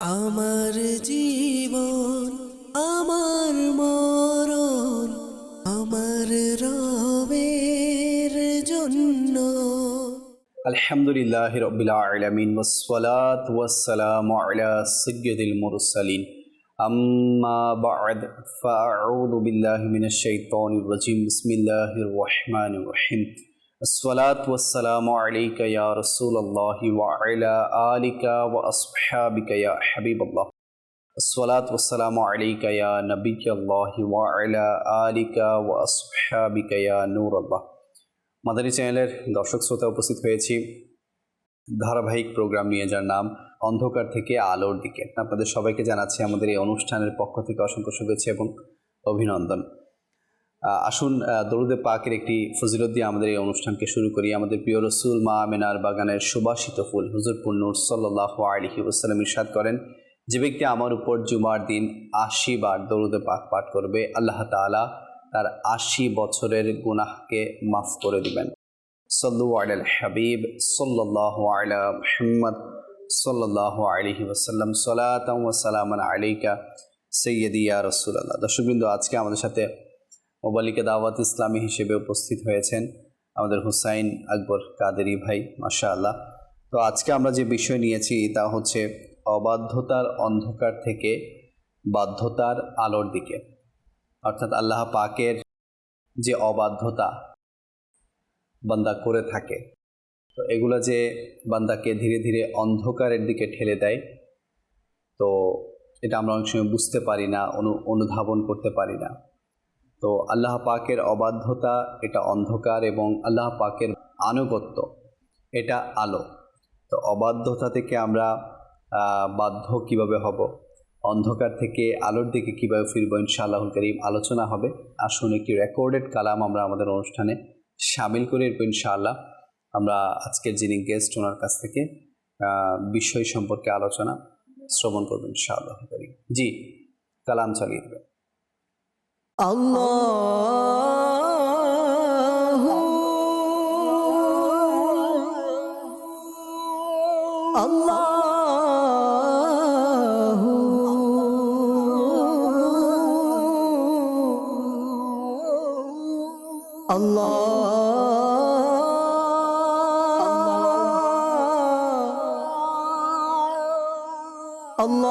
আমার জীবন আমার মরণ আমার রবের জন্য। আলহামদুলিল্লাহি রাব্বিল আলামিন ওয়াসসালাতু ওয়াসসালামু আলা সাইয়্যিদিল মুরসালিন আম্মা বা'দ ফাআউযু বিল্লাহি মিনাশ শাইতানির রাজীম বিসমিল্লাহির রহমানির রহিম আসসালাতু ওয়াসসালামু আলাইকা ইয়া রাসূলুল্লাহি ওয়া আলা আলিকা ওয়া আসহাবিকা ইয়া হাবিবাল্লাহ আসসালাতু ওয়াসসালামু আলাইকা ইয়া নবিয়্যাল্লাহি ওয়া আলা আলিকা ওয়া আসহাবিকা ইয়া নূরাল্লাহ। মাদানী চ্যানেলের দর্শক শ্রোতা উপস্থিত হয়েছি ধারাবাহিক প্রোগ্রাম নিয়ে, যার নাম অন্ধকার থেকে আলোর দিকে। আপনাদের সবাইকে জানাচ্ছি আমাদের এই অনুষ্ঠানের পক্ষ থেকে অসংখ্য শুভেচ্ছা এবং অভিনন্দন। আসুন দরুদে পাকের একটি ফজিলত দিয়ে আমাদের এই অনুষ্ঠানকে শুরু করি। আমাদের প্রিয় রসুল মা আমেনার বাগানের সুবাসিত ফুল হুজুর নূর সাল্লাল্লাহু আলাইহি ওয়াসাল্লাম ইরশাদ করেন, যে ব্যক্তি আমার উপর জুমার দিন ৮০ বার দরুদে পাক পাঠ করবে, আল্লাহ তাআলা তার ৮০ বছরের গুনাহকে মাফ করে দিবেন। সাল্লু আলাল হাবিব সাল্লাল্লাহু আলা মুহাম্মদ সাল্লাল্লাহু আলাইহি ওয়াসাল্লাম সালাতাও ওয়া সালামান আলাইকা সাইয়্যিদি ইয়া রাসূলুল্লাহ। দর্শকবৃন্দ, আজকে আমাদের সাথে মোবালিকে দাওয়াত ইসলামী হিসেবে উপস্থিত হয়েছেন আমাদের হুসাইন আকবর কাদেরী ভাই, মাশাআল্লাহ। তো আজকে আমরা যে বিষয় নিয়েছি তা হচ্ছে অবাধ্যতার অন্ধকার থেকে বাধ্যতার আলোর দিকে, অর্থাৎ আল্লাহ পাকের যে অবাধ্যতা বান্দা করে থাকে, তো এগুলো যে বান্দাকে ধীরে ধীরে অন্ধকারের দিকে ঠেলে দেয়, তো এটা আমরা অনেক সময় বুঝতে পারি না, অনুধাবন করতে পারি না। তো আল্লাহ পাকের অবাধ্যতা এটা অন্ধকার এবং আল্লাহ পাকের আনুগত্য এটা আলো। তো অবাধ্যতা থেকে আমরা বাধ্য কিভাবে হব, অন্ধকার থেকে আলোর দিকে কীভাবে ফিরবো, ইনশাআল্লাহুল কারীম আলোচনা হবে। আসুন একটি রেকর্ডেড কালাম আমরা আমাদের অনুষ্ঠানে শামিল করে ইনশাআল্লাহ আমরা আজকের যিনি গেস্ট ওনার কাছ থেকে বিষয় সম্পর্কে আলোচনা শ্রবণ করবেন ইনশাআল্লাহুল কারীম। জি, কালাম চালিয়ে দেবেন। আল্লাহু আল্লাহু আল্লাহু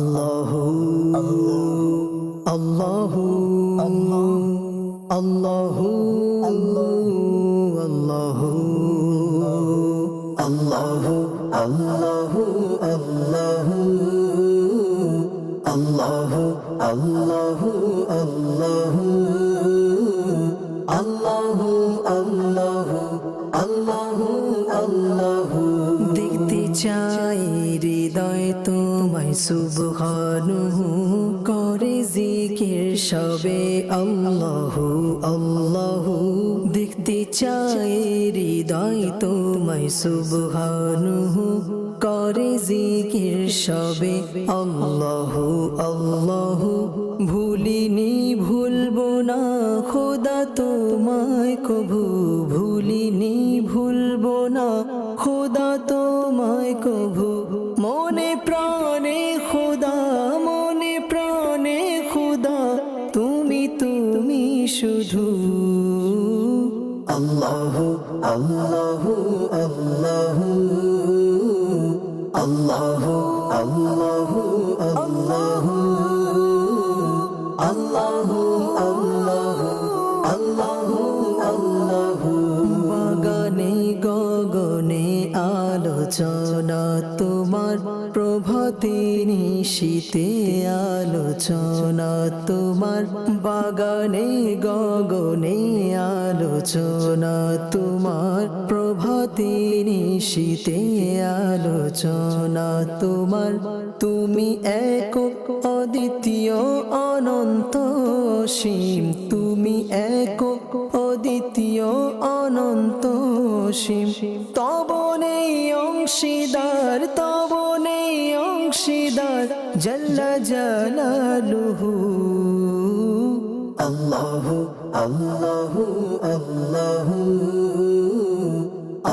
আল্লাহু আল্লাহু আল্লাহু আল্লাহু আল্লাহু আল্লাহু আল্লাহু আল্লাহু আল্লাহু আল্লাহু আল্লাহু আল্লাহু আল্লাহু। দেখতে চাই হৃদয় তোমায় সুবহানাহু, করে জিকির সবে আল্লাহু আল্লাহু। দেখতে চাই হৃদয় তোমায় সুবহানাহু, করে জিকির সবে আল্লাহু আল্লাহু। ভুলিনি ভুলবো না খোদা তোমায় কভু, ভুলিনি ভুলবো না খোদা তোমায় কভু। মনে প্রাণে খোদা, মনে প্রাণে খোদা, তুমি তুমি শুধু। আল্লাহু আল্লাহু আল্লাহু আল্লাহু আল্লাহু আল্লাহু আল্লাহু আল্লাহু আল্লাহু আল্লাহু। বাগানে গগনে আলোচনা তোমার, প্রভাতে নিশীতে আলোচনা তোমার। বাগানে গগনে আলোচনা তোমার, প্রভাতে নিশীতে আলোচনা তোমার। তুমি একক অদ্বিতীয় অনন্ত অসীম, তুমি একক অদ্বিতীয় অনন্ত অসীম। তব নেই অংশীদার, তব নেই অংশীদার, জাল্লা জালালুহু। আল্লাহু আল্লাহু আল্লাহু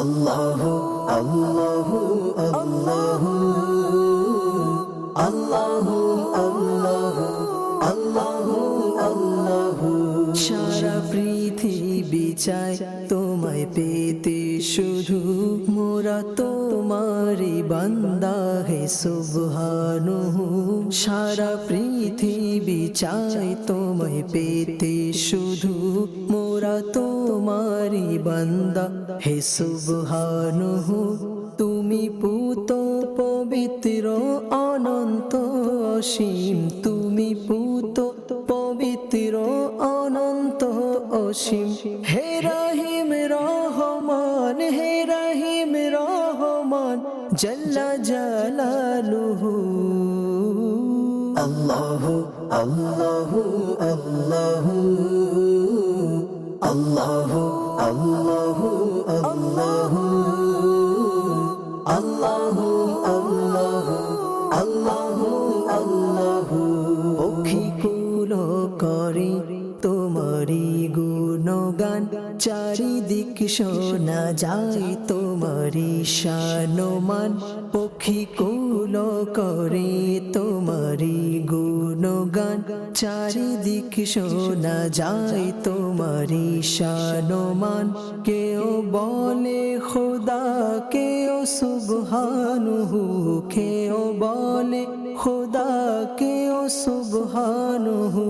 আল্লাহু আল্লাহু আল্লাহু আল্লাহু আল্লাহু আল্লাহু আল্লাহু সারা পৃথিবী চায় তোমায় পেতে শুধু মোরা তোমারি বান্দা হে সুবহানাহু সারা পৃথিবী চায় তোমায় পেতে শুধু মোরা তোমারি বান্দা হে সুবহানাহু তুমি পুত পবিত্র অনন্ত অসীম তুমি পুত পবিত্র অনন্ত অসীম হে রহিম রহমান হে রহিম রহমান জাল্লা জালালুহু আল্লাহু আল্লাহু আল্লাহু আল্লাহু আল্লাহু আল্লাহু আল্লাহু আল্লাহু আল্লাহু আল্লাহু অখিকুল করে তোমারি গুণগান চারিদিক শোনা যায় তোমারি শানমান পক্ষিকুল করে তোমারি গুণগান চারিদিক শোনা যায় তোমারি শানমান কেউ বলে খোদা কেউ সুবহানাহু কেউ বলে খোদা কেউ সুবহানাহু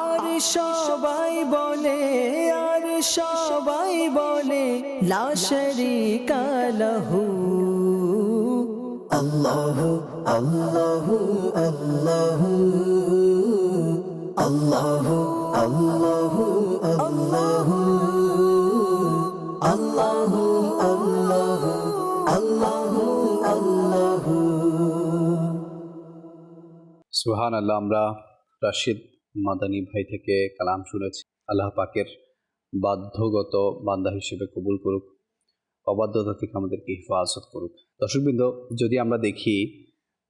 আর সবাই বলে লা শারীকা লাহু আল্লাহু আল্লাহু আল্লাহু আল্লাহু আল্লাহু আল্লাহু আল্লাহু আল্লাহু আল্লাহু আল্লাহু সুবহানাল্লাহ। আমরা রাশিদ মাদানী ভাই থেকে কালাম শুনেছি। আল্লাহ পাকের বাধ্যগত বান্দা হিসেবে কবুল করুক, অবাধ্যতা থেকে আমাদেরকে হেফাজত করুক। দর্শকবৃন্দ, যদি আমরা দেখি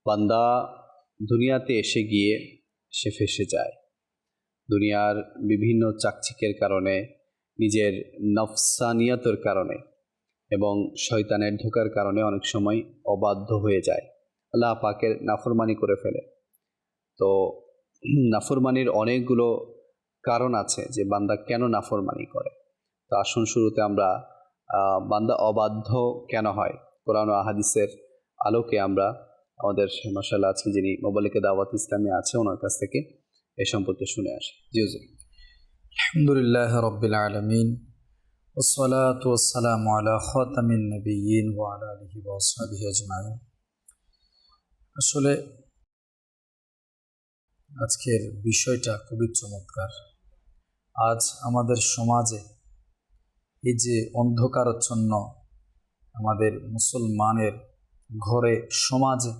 বান্দা দুনিয়াতে এসে গিয়ে সে ফেঁসে যায় দুনিয়ার বিভিন্ন চাকচিকের কারণে, নিজের নফসানিয়তের কারণে এবং শয়তানের ধোঁকার কারণে অনেক সময় অবাধ্য হয়ে যায়, আল্লাহ পাকের নাফরমানি করে ফেলে। তো নাফরমানির অনেকগুলো কারণ আছে যে বান্দা কেন নাফরমানি করে। তো আসুন শুরুতে আমরা বান্দা অবাধ্য কেন হয় কোরআন ও হাদিসের আলোকে আমরা আমাদের মাশাআল্লাহ আজকে যিনি মোবালিকে দাওয়াত ইসলামী আছে ওনার কাছ থেকে এ সম্পর্কে শুনে আসি। জি হুজুর। আলহামদুলিল্লাহ রাব্বিল আলামিন ওয়াসসালাতু ওয়াসসালামু আলা খাতামিন নাবিয়্যিন ওয়া আলা আলিহি ওয়া আসহাবিহি আজমাইন। আসলে আজকের বিষয়টা খুবই চমৎকার। আজ আমাদের সমাজে এই যে অন্ধকারাচ্ছন্ন আমাদের মুসলমানের ঘরে সমাজে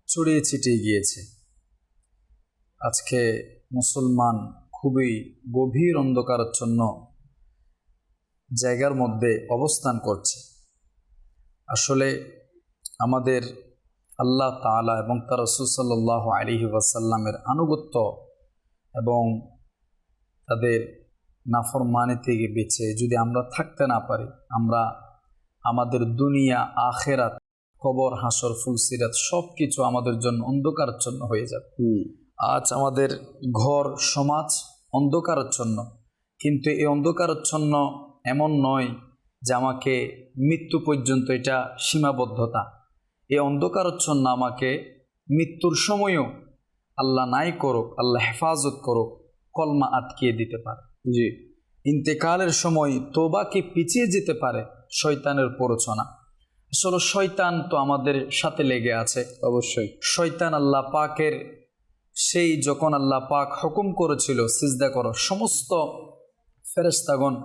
ছড়িয়ে ছিটিয়ে গিয়েছে। আজকে মুসলমান খুবই গভীর অন্ধকারাচ্ছন্ন জায়গার মধ্যে অবস্থান করছে। আসলে আমাদের আল্লাহ তাআলা এবং তার রাসূল সাল্লাল্লাহু আলাইহি ওয়াসাল্লামের আনুগত্য এবং তাদের নাফরমানি থেকে বেঁচে যদি আমরা থাকতে না পারি, আমরা আমাদের দুনিয়া আখেরাত কবর হাসর ফুলসিরাত সব কিছু আমাদের জন্য অন্ধকারাচ্ছন্ন হয়ে যাবে। আজ আমাদের ঘর সমাজ অন্ধকারাচ্ছন্ন, কিন্তু এই অন্ধকারাচ্ছন্ন এমন নয় যে আমাকে মৃত্যু পর্যন্ত এটা সীমাবদ্ধতা। এই অন্ধকারাচ্ছন্ন আমাকে মৃত্যুর সময়ও আল্লাহ নাই করুক, আল্লাহ হেফাজত করুক, কলমা আটকিয়ে দিতে পারে। জি, ইন্তেকালের সময় তওবাকে পিছিয়ে যেতে পারে শয়তানের প্ররোচনা। আসলে শয়তান তো আমাদের সাথে লেগে আছে। অবশ্যই শয়তান আল্লাহ পাকের সেই যখন আল্লাহ পাক হুকুম করেছিল সিজদা করো, সমস্ত ফেরেশতাগণ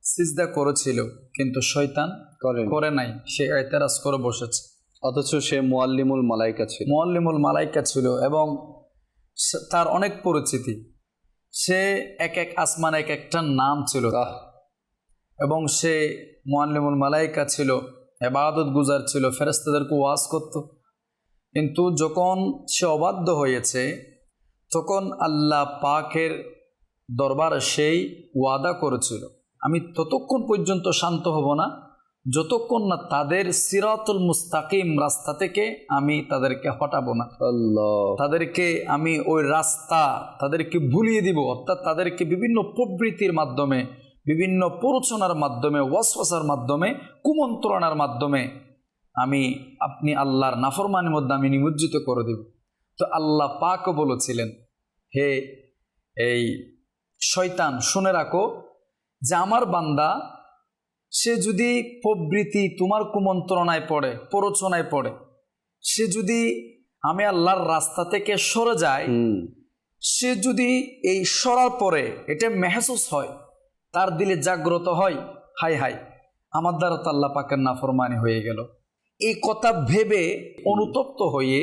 সিজদা করেছিল, কিন্তু শয়তান করে নাই, সে এতেরাজ করে বসেছে। অথচ সে মুআল্লিমুল মালাইকা ছিল। মুআল্লিমুল মালাইকা ছিল এবং তার অনেক পরিচিতি। সে এক এক আসমান এক একটা নাম ছিল এবং সে মুআল্লিমুল মালাইকা ছিল, ইবাদত গুজার ছিল, ফেরেশতাদেরকে ওয়াজ করত। কিন্তু যখন সে অবাধ্য হয়েছে তখন আল্লাহ পাকের দরবারে সেই ওয়াদা করেছিল, আমি ততক্ষণ পর্যন্ত শান্ত হব না যতক্ষণ না তাদের সিরাতুল মুস্তাকিম রাস্তা থেকে আমি তাদেরকে হটাবো না, আল্লাহ, তাদেরকে আমি ওই রাস্তা তাদেরকে ভুলিয়ে দিব। অর্থাৎ তাদেরকে বিভিন্ন প্রবৃত্তির মাধ্যমে, বিভিন্ন প্ররোচনার মাধ্যমে, ওয়াসওয়াসার মাধ্যমে, কুমন্ত্রণার মাধ্যমে আপনি আল্লাহর নাফরমানির মধ্যে আমি নিমজ্জিত করে দেব। তো আল্লাহ পাকও বলেছিলেন, হে এই শয়তান, শুনে রাখো যে আমার বান্দা সে যদি প্রবৃত্তি তোমার কুমন্ত্রণায় পড়ে, প্ররোচনায় পড়ে, সে যদি আমি আল্লাহর রাস্তা থেকে সরে যায়, সে যদি এই সরার পরে এটা মেহসুস হয়, তার দিলে জাগ্রত হয়, হাই হাই আমার দ্বারা তো আল্লাহ পাকের নাফরমানি হয়ে গেল, এই কথা ভেবে অনুতপ্ত হয়ে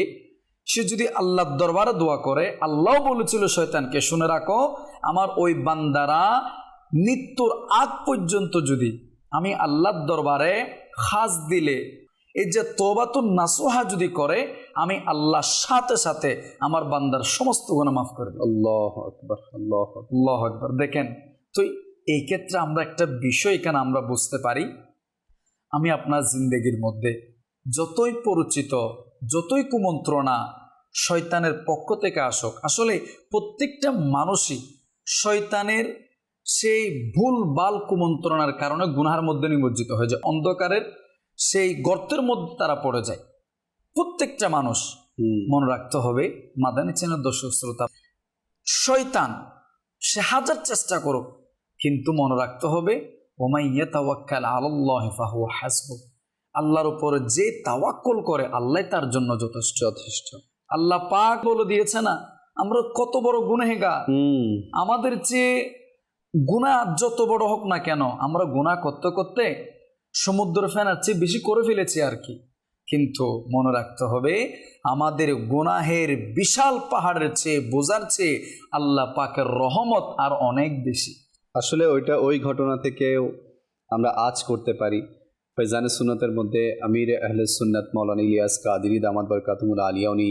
সে যদি আল্লাহর দরবারে দোয়া করে, আল্লাহ বলেছিল শয়তানকে, শুনে রাখো আমার ওই বান্দারা মৃত্যুর আগ পর্যন্ত যদি আমি আল্লাহর দরবারে খাস দিলে, এই যে তওবাতুন নাসুহা যদি করে, আমি আল্লাহর সাথে সাথে আমার বান্দার সমস্ত গুনাহ মাফ করে দেব। আল্লাহু আকবার, আল্লাহু আকবার। আল্লাহু আকবার। দেখেন তো এই ক্ষেত্রে আমরা একটা বিষয় এখানে আমরা বুঝতে পারি, আমি আপনার জিন্দেগির মধ্যে যতই পরিচিত, যতই কুমন্ত্রণা শয়তানের পক্ষ থেকে আসুক, আসলে প্রত্যেকটা মানুষই শয়তানের সেই ভুল বাল কুমন্ত্রণার কারণে গুনাহের মধ্যে নিমজ্জিত হয়ে যায়, অন্ধকারের সেই গর্তের মধ্যে তারা পড়ে যায়। প্রত্যেকটা মানুষ মনে রাখতে হবে, মাদানী চ্যানেল দর্শক শ্রোতা, শয়তান সে হাজার চেষ্টা করুক, কিন্তু মনে রাখতে হবে ওমাই ইয়াতাওয়াক্কাল আলাল্লাহি ফাহুয়া হাসবুহ, আল্লাহর উপরে যে তাওয়াক্কুল করে আল্লাহ তার জন্য যথেষ্ট। আল্লাহ পাক বলে দিয়েছে না, আমরা কত বড় গুনাহগার, আমাদের চেয়ে গুনাহ যত বড় হোক না কেন, আমরা গুনাহ করতে করতে সমুদ্র ফেনার চেয়ে বেশি করে ফেলেছি আর কি। কিন্তু মনে রাখতে হবে আমাদের গুনাহের বিশাল পাহাড়ের চেয়ে, বোঝার চেয়ে আল্লাহ পাকের রহমত আর অনেক বেশি। আসলে ওই ঘটনা থেকে আমরা আজ করতে পারি। ফৈজানে সুন্নতের মধ্যে আমির আহলে সুন্নাত মাওলানা ইলিয়াস কাদেরী দামাত বরকাতুহুল আলিয়া উনি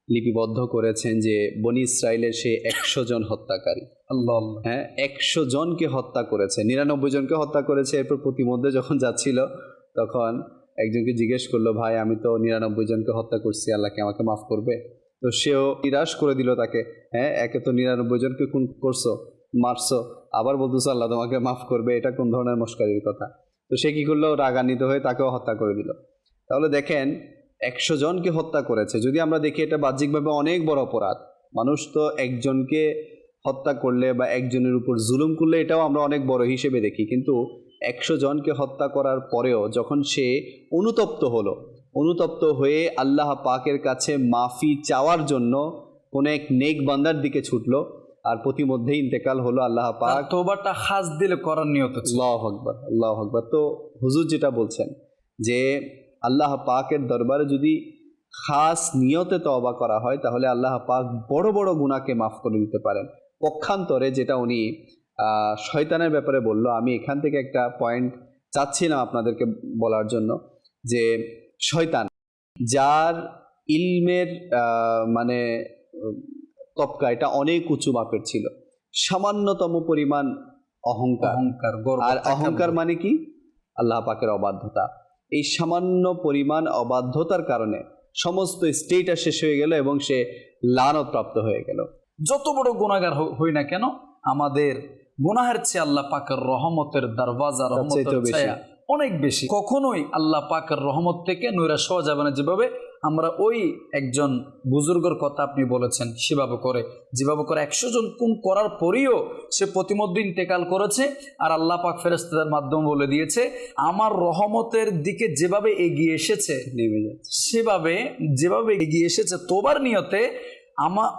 লিপিবদ্ধ করেছেন যে বনি ইসরাইলের সেই 100 জন হত্যাকারী, আল্লাহ, হ্যাঁ 100 জনকে হত্যা করেছে, 99 জনকে হত্যা করেছে। এরপর প্রতিমধ্যে যখন যাচ্ছিল তখন একজনকে জিজ্ঞেস করলো, ভাই আমি তো 99 জনকে হত্যা করছি, আল্লাহ কি আমাকে মাফ করবে? তো সেও নিরাশ করে দিল তাকে, হ্যাঁ একে তো 99 জনকে খুন করছো, মারছো, আবার বলতেছো আল্লাহ তোমাকে মাফ করবে, এটা কোন ধরনের মস্কারির কথা? তো সে কি করলো, রাগান্বিত হয়ে তাকেও হত্যা করে দিল। তাহলে দেখেন 100 জনকে হত্যা করেছে। যদি আমরা দেখি এটা বাহ্যিকভাবে অনেক বড় অপরাধ, মানুষ তো একজনকে হত্যা করলে বা একজনের উপর জুলুম করলে এটাও আমরা অনেক বড় হিসেবে দেখি, কিন্তু 100 জনকে হত্যা করার পরেও যখন সে অনুতপ্ত হয়ে আল্লাহ পাকের কাছে মাফি চাওয়ার জন্য কোন এক নেক বান্দার দিকে ছুটলো, আর প্রতিমধ্যেই ইন্তেকাল হলো। আল্লাহ পাক তওবাটা খাস দিলে করার নিয়ত ছিল। আল্লাহু আকবার, আল্লাহু আকবার। তো হুজুর যেটা বলছেন যে আল্লাহ পাকের দরবারে যদি খাস নিয়তে তওবা করা হয় তাহলে আল্লাহ পাক বড় বড় গুনাহকে মাফ করে দিতে পারেন। পক্ষান্তরে যেটা উনি শয়তানের ব্যাপারে বলল, আমি এখান থেকে একটা পয়েন্ট চাচ্ছিলাম আপনাদেরকে বলার জন্য, যে শয়তান যার ইলমের মানে তবকা এটা অনেক উঁচু মাপের ছিল, সামান্যতম পরিমাণ অহংকার, আর অহংকার মানে কি? আল্লাহ পাকের অবাধ্যতা। এই সামান্য পরিমাণ অবাধ্যতার কারণে সমস্ত স্টেটটা শেষ হয়ে গেল এবং সে লানত প্রাপ্ত হয়ে গেল। যত বড় গুনাহগার হই না কেন, আমাদের গুনাহের চেয়ে আল্লাহ পাকের রহমতের দরওয়াজা, রহমতের ছায়া অনেক বেশি। কখনোই আল্লাহ পাকের রহমত থেকে নৈরাশ হওয়া যাবে না। যেভাবে আমরা ওই একজন বুজুর্গের কথা আপনি বলেছেন, যেভাবে করে 100 জন খুন করার পরেও সে প্রতিমধ্যে ইন্তেকাল করেছে, আর আল্লাহ পাক ফেরেশতাদের মাধ্যমে বলে দিয়েছে আমার রহমতের দিকে যেভাবে এগিয়ে এসেছে, যেভাবে এগিয়ে এসেছে তোবার নিয়তে,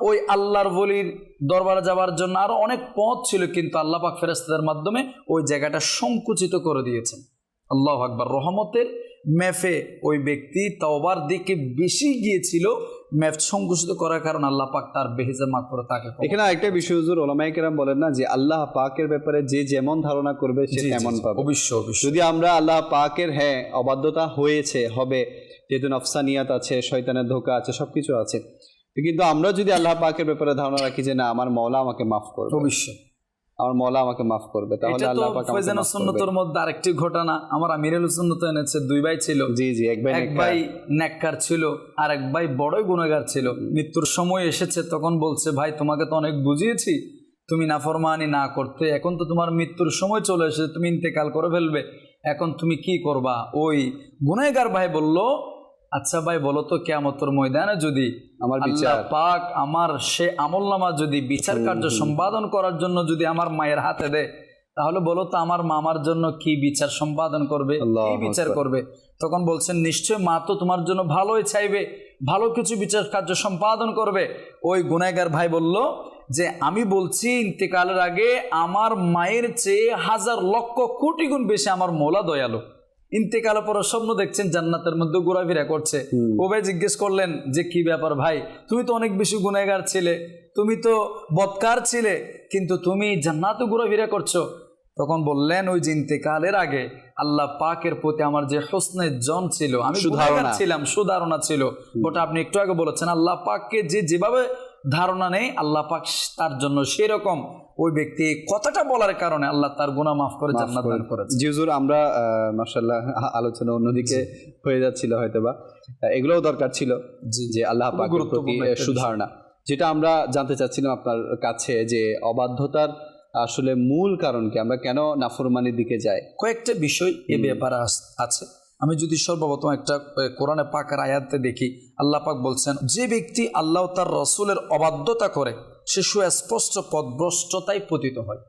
ওই আল্লাহর ওলির দরবারে যাওয়ার জন্য আরো অনেক পথ ছিল, কিন্তু আল্লাহ পাক ফেরেশতাদের মাধ্যমে ওই জায়গাটা সংকুচিত করে দিয়েছেন। আল্লাহু আকবার। রহমতের ম্যাফে ওই ব্যক্তি তওবার দিকে বেশি গিয়েছিল, ম্যাফ সংকুচিত করার কারণে আল্লাহ পাক তার বেহেজে মাফ করে তাকে। এখানে আরেকটা বিষয় হুজুর উলামায়ে কেরাম বলেন না যে আল্লাহ পাকের ব্যাপারে যে যেমন ধারণা করবে সে তেমন পাবে। অবশ্যই। যদি আমরা আল্লাহ পাকের অবাধ্যতা হবে, যেহেতু নফসানিয়াত আছে, শয়তানের ধোঁকা আছে, সবকিছু আছে, কিন্তু আমরা যদি আল্লাহ পাকের ব্যাপারে ধারণা রাখি যে না আমার মওলা আমাকে মাফ করবে, অবশ্যই আমার মওলা আমাকে মাফ করবে, তাহলে এটা তো আল্লাহ পাক আমাকে ফয়জানুস মাফ করবে। সুন্নতের মধ্যে আরেকটি ঘটনা আমার আমিরুল সুন্নত এনেছে। দুই ভাই ছিল, জি জি, এক ভাই এক নেককার। ভাই নেককার ছিল আর এক ভাই বড়ই গুনাহগার ছিল। মৃত্যুর সময় এসেছে, তখন বলছে ভাই তোমাকে তো অনেক বুঝিয়েছি তুমি নাফরমানি না করতে, এখন তো তোমার মৃত্যুর সময় চলে এসেছে, তুমি ইন্তেকাল করে ফেলবে, এখন তুমি কি করবা? ওই গুনাহগার ভাই বলল আচ্ছা ভাই বলো তো কিয়ামতের ময়দানে যদি আমার আল্লাহ বিচার পাক আমার সে আমলনামা যদি বিচার কার্য সম্পাদন করার জন্য যদি আমার মায়ের হাতে দেয়, তাহলে বলো তো আমার মামার জন্য কি বিচার সম্পাদন করবে, আল্লাহু কি বিচার আকবার। করবে? তখন বলছেন নিশ্চয় মা তো তোমার জন্য ভালোই চাইবে, ভালো কিছু বিচার কার্য সম্পাদন করবে। ওই গুনাহগার ভাই বলল যে আমি বলছি ইন্তেকালের আগে আমার মায়ের চেয়ে হাজার লক্ষ কোটি গুণ বেশি আমার মওলা দয়ালু। ইন্তেকালের পর স্বপ্ন দেখছেন জান্নাতের মধ্যে ঘোরাফেরা করছে। ও ভাই জিজ্ঞেস করলেন যে কি ব্যাপার ভাই, তুমি তো অনেক বেশি গুনাহগার ছিলে, তুমি তো বদকার ছিলে, কিন্তু তুমি জান্নাতে ঘোরাফেরা করছো। তখন বললেন ওই যে ইন্তেকালের আগে আল্লাহ পাকের প্রতি আমার যে হোসনে জন ছিল, আমি গুনাহগার ছিলাম, সুধারণা ছিল, ওটা আপনি একটু আগে বলেছেন। আল্লাহ পাককে যে যেভাবে ধারণা নেই আল্লাহ পাক তার জন্য সেরকম ওই ব্যক্তি কথাটা বলার কারণে আল্লাহ তার গুনাহ মাফ করে জান্নাত দান করেছে। জি হুজুর, আমরা মাশাআল্লাহ আলোচনা অন্যদিকে হয়ে যাচ্ছিল হয়তোবা, এগুলোও দরকার ছিল যে আল্লাহ পাকের প্রতি সুধারণা। যেটা আমরা জানতে চাচ্ছিলাম আপনার কাছে যে অবাধ্যতার আসলে মূল কারণ কি, আমরা কেন নাফরমানির দিকে যাই? কয়েকটা বিষয় এ ব্যাপারে আছে। আমি যদি সর্বপ্রথম একটা কোরআনে পাকের আয়াতে দেখি, আল্লাহ পাক বলছেন যে ব্যক্তি আল্লাহ তার রসুলের অবাধ্যতা করে সে সুস্পষ্ট পথভ্রষ্টতায় পতিত হয়।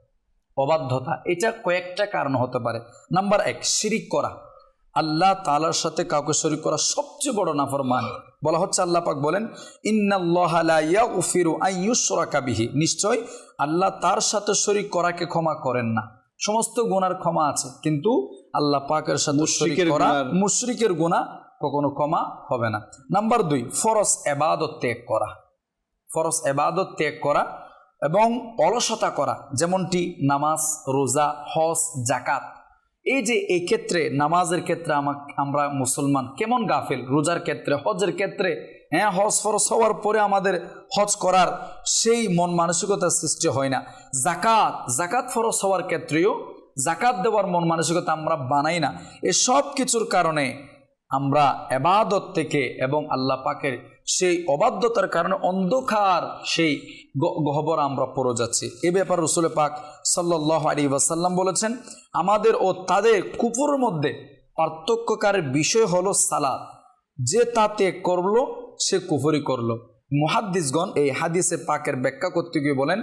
অবাধ্যতা এটা কয়েকটা কারণ হতে পারে। নাম্বার 1, শিরিক করা। আল্লাহ তাআলার সাথে কাউকে শরীক করা সবচেয়ে বড় নাফরমানি। বলা হচ্ছে আল্লাহ পাক বলেন ইন্নাল্লাহা লা ইয়াগফিরু আন ইউশরাকা বিহি, নিশ্চয় আল্লাহ তার সাথে শরীক করাকে ক্ষমা করেন না। সমস্ত গুনার ক্ষমা আছে, কিন্তু আল্লাহ পাকের সাথে শরীক করা, মুশরিকের গুনাহ কখনো ক্ষমা হবে না। নাম্বার 2, ফরজ ইবাদত ত্যাগ করা। ফরজ ইবাদত ত্যাগ করা এবং অলসতা করা, যেমনটি নামাজ, রোজা, হজ, যাকাত। এই যে এই ক্ষেত্রে নামাজের ক্ষেত্রে আমরা মুসলমান কেমন গাফিল, রোজার ক্ষেত্রে, হজের ক্ষেত্রে, হ্যাঁ হজ ফরজ হওয়ার পরে আমাদের হজ করার সেই মন মানসিকতার সৃষ্টি হয় না। জাকাত ফরজ হওয়ার ক্ষেত্রেও জাকাত দেওয়ার মন মানসিকতা আমরা বানাই না। এসব কিছুর কারণে আমরা ইবাদত থেকে এবং আল্লাহ পাকের সেই অবাধ্যতার কারণে অন্ধকার সেই গহ্বর আমরা পড়ে যাচ্ছি। এ ব্যাপারে রাসূল পাক সাল্লাল্লাহু আলাইহি ওয়াসাল্লাম বলেছেন আমাদের ও তাদের কুফরের মধ্যে পার্থক্যকারের বিষয় হলো সালাত। যে তা ত্যাগ করলো সে কুফরি করলো। মুহাদ্দিসগণ এই হাদিসে পাকের ব্যাখ্যা করতে গিয়ে বলেন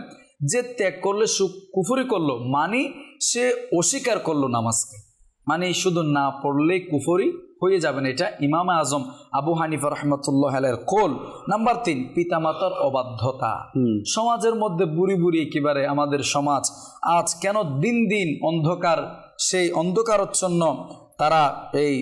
যে ত্যাগ করলে সে কুফরি করলো, মানে সে অস্বীকার করলো নামাজকে, মানে শুধু না পড়লেই কুফরি হয়ে যাবেন। এটা ইমাম আজম আবু হানিফা রাহমাতুল্লাহ আলাইহির কওল। নাম্বার 3, পিতামাতার অবাধ্যতা। সমাজের মধ্যে বুড়ি বুড়ি একেবারে আমাদের সমাজ আজ কেন দিন দিন অন্ধকার, সেই অন্ধকারচ্ছন্ন তারা এই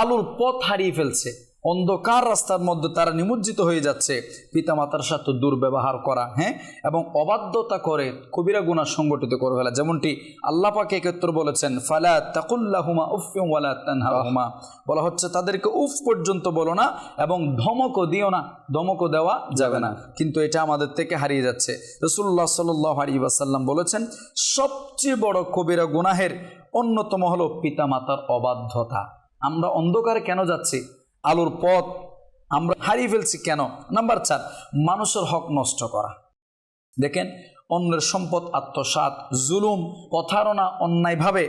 আলোর পথ হারিয়ে ফেলছে, অন্ধকার রাস্তার মধ্যে তারা নিমজ্জিত হয়ে যাচ্ছে। পিতামাতার সাথে দুর্ব্যবহার করা, হ্যাঁ, এবং অবাধ্যতা করে কবিরা গুনাহ সংগঠিত করে ফেলা। যেমনটি আল্লাহ পাক এক্ষেত্রে বলেছেন ফালা তাকুল্লাহুমা উফফিন ওয়ালা তানহারহুমা, বলা হচ্ছে তাদেরকে উফ পর্যন্ত বলো না এবং ধমকও দিও না, ধমকও দেওয়া যাবে না। কিন্তু এটা আমাদের থেকে হারিয়ে যাচ্ছে। রাসূলুল্লাহ সাল্লাল্লাহু আলাইহি ওয়াসাল্লাম বলেছেন সবচেয়ে বড় কবিরা গুনাহের অন্যতম হলো পিতামাতার অবাধ্যতা। আমরা অন্ধকারে কেন যাচ্ছি, আলোর পথ আমরা হারিয়ে ফেলছি কেন? নাম্বার 4, মানুষের হক নষ্ট করা। দেখেন অন্যের সম্পদ আত্মসাৎ, জুলুম, প্রতারণা, অন্যায়ভাবে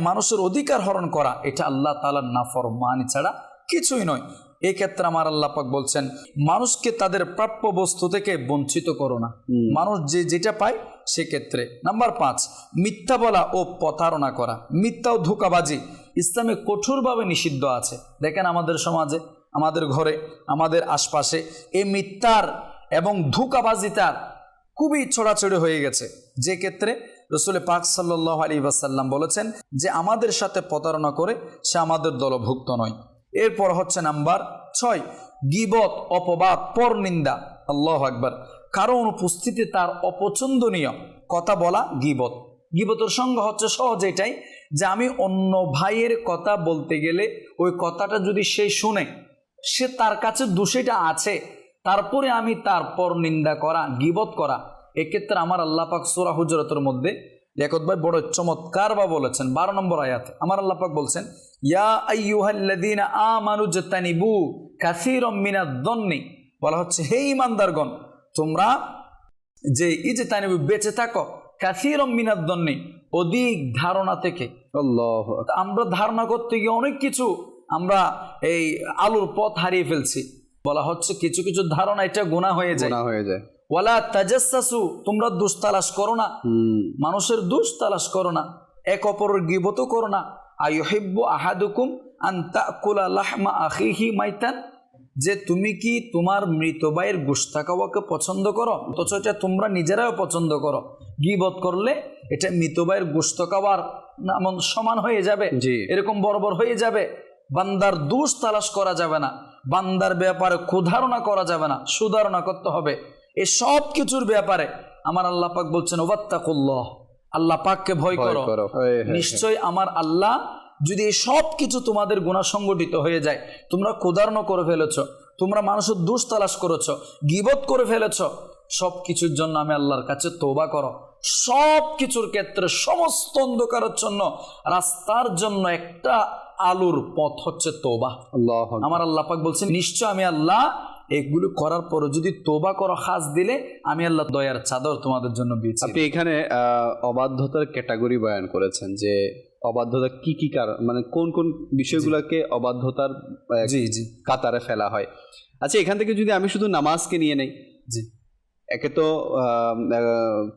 মানুষের অধিকার হরণ করা, এটা আল্লাহ তাআলার নাফরমানি ছাড়া কিছুই নয়। এই ক্ষেত্রে আমার আল্লাহ পাক বলছেন মানুষকে তাদের প্রাপ্য বস্তু থেকে বঞ্চিত করো না, মানুষ যে যেটা পায় সেক্ষেত্রে। নাম্বার 5, মিথ্যা বলা ও প্রতারণা করা। মিথ্যা ও ধোঁকাবাজি ইসলামে কঠোরভাবে নিষিদ্ধ আছে। দেখেন আমাদের সমাজে, আমাদের ঘরে, আমাদের আশপাশে এই মিথ্যার এবং ধোঁকাবাজিটার খুবই ছড়াছড়ি হয়ে গেছে, যে ক্ষেত্রে রাসূল পাক সাল্লাল্লাহু আলাইহি ওয়াসাল্লাম বলেছেন যে আমাদের সাথে প্রতারণা করে সে আমাদের দলভুক্ত নয়। এরপর হচ্ছে নাম্বার 6, গীবত, অপবাদ, পরনিন্দা। আল্লাহু আকবার। কারো অনুপস্থিতি তার অপছন্দনীয় কথা বলা গীবত। গীবতের সঙ্গে হচ্ছে সহজ এটাই যে আমি অন্য ভাইয়ের কথা বলতে গেলে ওই কথাটা যদি সে শুনে, সে তার কাছে দোষীটা আছে, তারপরে আমি তারপর নিন্দা করা, গীবত করা, এক্ষেত্রে আমার আল্লাহ পাক সূরা হুজরাতের মধ্যে লিয়াকত ভাই বড় চমৎকার বা বলেছেন 12 নম্বর আয়াতে আমার আল্লাহ পাক বলছেন, ইয়া আইয়ুহাল্লাযীনা আমানু জাতানিবু কাসীরাম মিনায-যন্নি, বলা হচ্ছে হে ঈমানদারগণ তোমরা যে ইজতানিবু বেঁচে থাকো কাসীরাম মিনায-যন্নি, অধিক ধারণা থেকে। আল্লাহু আকবার। আমরা ধারণা করতে গিয়ে অনেক কিছু আমরা এই আলুর পথ হারিয়ে ফেলছি। বলা হচ্ছে কিছু কিছু ধারণা এটা গুনাহ হয়ে যায়। গুনাহ হয়ে যায়। ওয়ালা তাজাসসু, তোমরা দোষ তালাশ করো না, মানুষের দোষ তালাশ করো না, এক অপরের গীবত করো না। আইয়ুহিব্বু আহাদুকুম আন তাকুলা লাহমা আখিহি মাইতান, যে তুমি কি তোমার মৃত ভাইয়ের গোশত খাওয়াকে পছন্দ করো, অথচ এটা তোমরা নিজেরাও পছন্দ করো। গীবত করলে এটা মৃত ভাইয়ের গোশত খাওয়ার সমান হয়ে যাবে, এরকম বরাবর হয়ে যাবে। বান্দার দোষ তালাশ করা যাবে না, বান্দার ব্যাপারে কুধারণা করা যাবে না, সুধারণা করতে হবে। এই সব কিছুর ব্যাপারে আমার আল্লাহ পাক বলছেন ওয়াত্তাকুল্লাহ, আল্লাহ পাককে ভয় করো। নিশ্চয় আমার আল্লাহ, যদি এই সব কিছু তোমাদের গুনাহ সংগঠিত হয়ে যায়, তোমরা কুধারণা করে ফেলেছ, তোমরা মানুষের দোষ তালাশ করেছ, গীবত করে ফেলেছ, সব কিছুর জন্য আমি আল্লাহর কাছে তওবা করো। সব কিছুর ক্ষেত্রে সমস্ত অন্ধকারের জন্য রাস্তার জন্য একটা আলোর পথ হচ্ছে তওবা। আমার আল্লাহ পাক বলছেন নিশ্চয় আমি আল্লাহ এগুলো করার পরে যদি তওবা করো খাস দিলে আমি আল্লাহ দয়ার চাদর তোমাদের জন্য বিছিয়ে। আপনি এখানে অবাধ্যতার ক্যাটাগরি বয়ান করেছেন যে অবাধ্যতা কি কি কারণ, মানে কোন কোন বিষয়গুলোকে অবাধ্যতার কাতারে ফেলা হয়। আচ্ছা, এখান থেকে যদি আমি শুধু নামাজকে নিয়ে নেই, জি, একে তো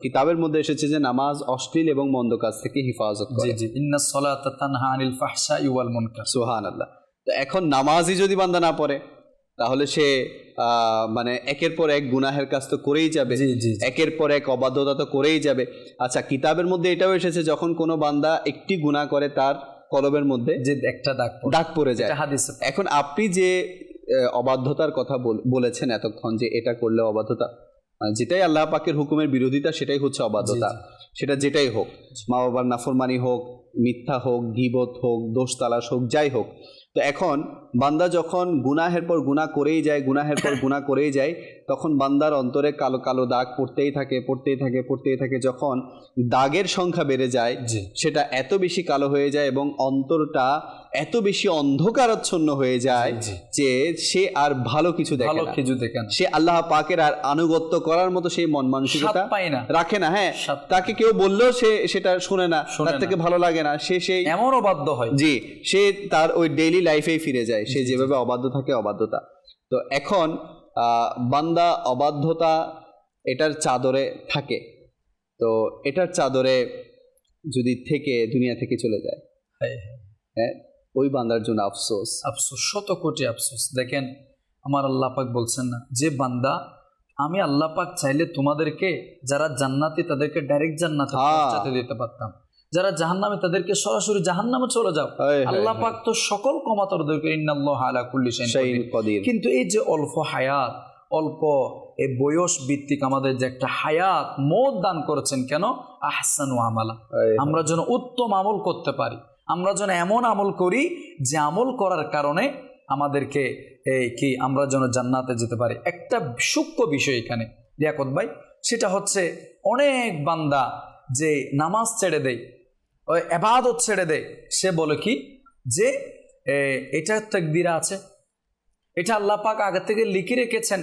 কিতাবের মধ্যে এসেছে যে নামাজ অশ্লীল এবং মন্দ কাজ থেকে হিফাজত করে। জি, ইন্নাস সালাতা তানহা আনিল ফাহশাই ওয়াল মুনকার। সুবহানাল্লাহ। তো এখন নামাজই যদি বান্দা না পড়ে তাহলে সে মানে একের পর এক গুনাহের কাজ তো করেই যাবে, একের পর এক অবাধ্যতা তো করেই যাবে। আচ্ছা, কিতাবের মধ্যে এটাও এসেছে যখন কোনো বান্দা একটি গুনাহ করে তার কলবের মধ্যে যে একটা দাগ পড়ে যায়। এখন আপনি যে অবাধ্যতার কথা বলেছেন এতক্ষণ, যে এটা করলে অবাধ্যতা, যেটাই আল্লাহ পাকের হুকুমের বিরোধিতা সেটাই হচ্ছে অবাধ্যতা। সেটা যেটাই হোক, মা বাবার নাফরমানি হোক, মিথ্যা হোক, গীবত হোক, দোষ তালাশ হোক, যাই হোক। তো এখন বান্দা যখন গুনাহের পর গুনাহ করেই যায়, গুনাহের পর গুনাহ করেই যায়, তখন বান্দার অন্তরে কালো কালো দাগ পড়তেই থাকে। যখন দাগের সংখ্যা বেড়ে যায়, সেটা এত বেশি কালো হয়ে যায় এবং অন্তরটা এত বেশি অন্ধকারাচ্ছন্ন হয়ে যায় যে সে আর ভালো কিছু দেখে না, সে আল্লাহ পাকের আর আনুগত্য করার মতো সেই মন মানসিকতা রাখে না। হ্যাঁ, তাকে কেউ বললেও সে সেটা শুনে না, তার থেকে ভালো লাগে না, সে সেই এমন অবাধ্য হয়। জি, সে তার ওই ডেইলি লাইফেই ফিরে যায়, সে যেভাবে অবাধ্য থাকে অবাধ্যতা। তো এখন বান্দা অবাধ্যতা এটার চাদরে থাকে, তো এটার চাদরে যদি থেকে দুনিয়া থেকে চলে যায়, হ্যাঁ, ওই বান্দার জন্য আফসোস, শত কোটি আফসোস। দেখেন আমার আল্লাহ পাক বলছেন না যে বান্দা আমি আল্লাহ পাক চাইলে তোমাদেরকে যারা জান্নাতি তাদেরকে ডাইরেক্ট জান্নাতে পৌঁছাতে দিতে পারতাম, যারা জাহান্নামে তাদেরকে সরাসরি জাহান্নামে চলে যাও। আল্লাহ পাক তো সকল ক্ষমতার, ইন্নাল্লাহা আলা কুল্লি শাইইন কাদির। কিন্তু এই যে অল্প হায়াত, অল্প এই বয়স ভিত্তিক আমাদের যে একটা হায়াত মওত দান করেছেন, কেন? আহসানু আমালা, আমরা যেন উত্তম আমল করতে পারি, আমরা যেন এমন আমল করি যে আমল করার কারণে আমাদেরকে আমরা যেন জান্নাতে যেতে পারি। একটা সূক্ষ্ম বিষয় এখানে লিয়াকত ভাই, সেটা হচ্ছে অনেক বান্দা যে নামাজ ছেড়ে দেয়, ওই ইবাদত ছেড়ে দেয়, সে বলে কি যে এটা তাকদীরে আছে, এটা আল্লাহ পাক আগে থেকে লিখে রেখেছেন,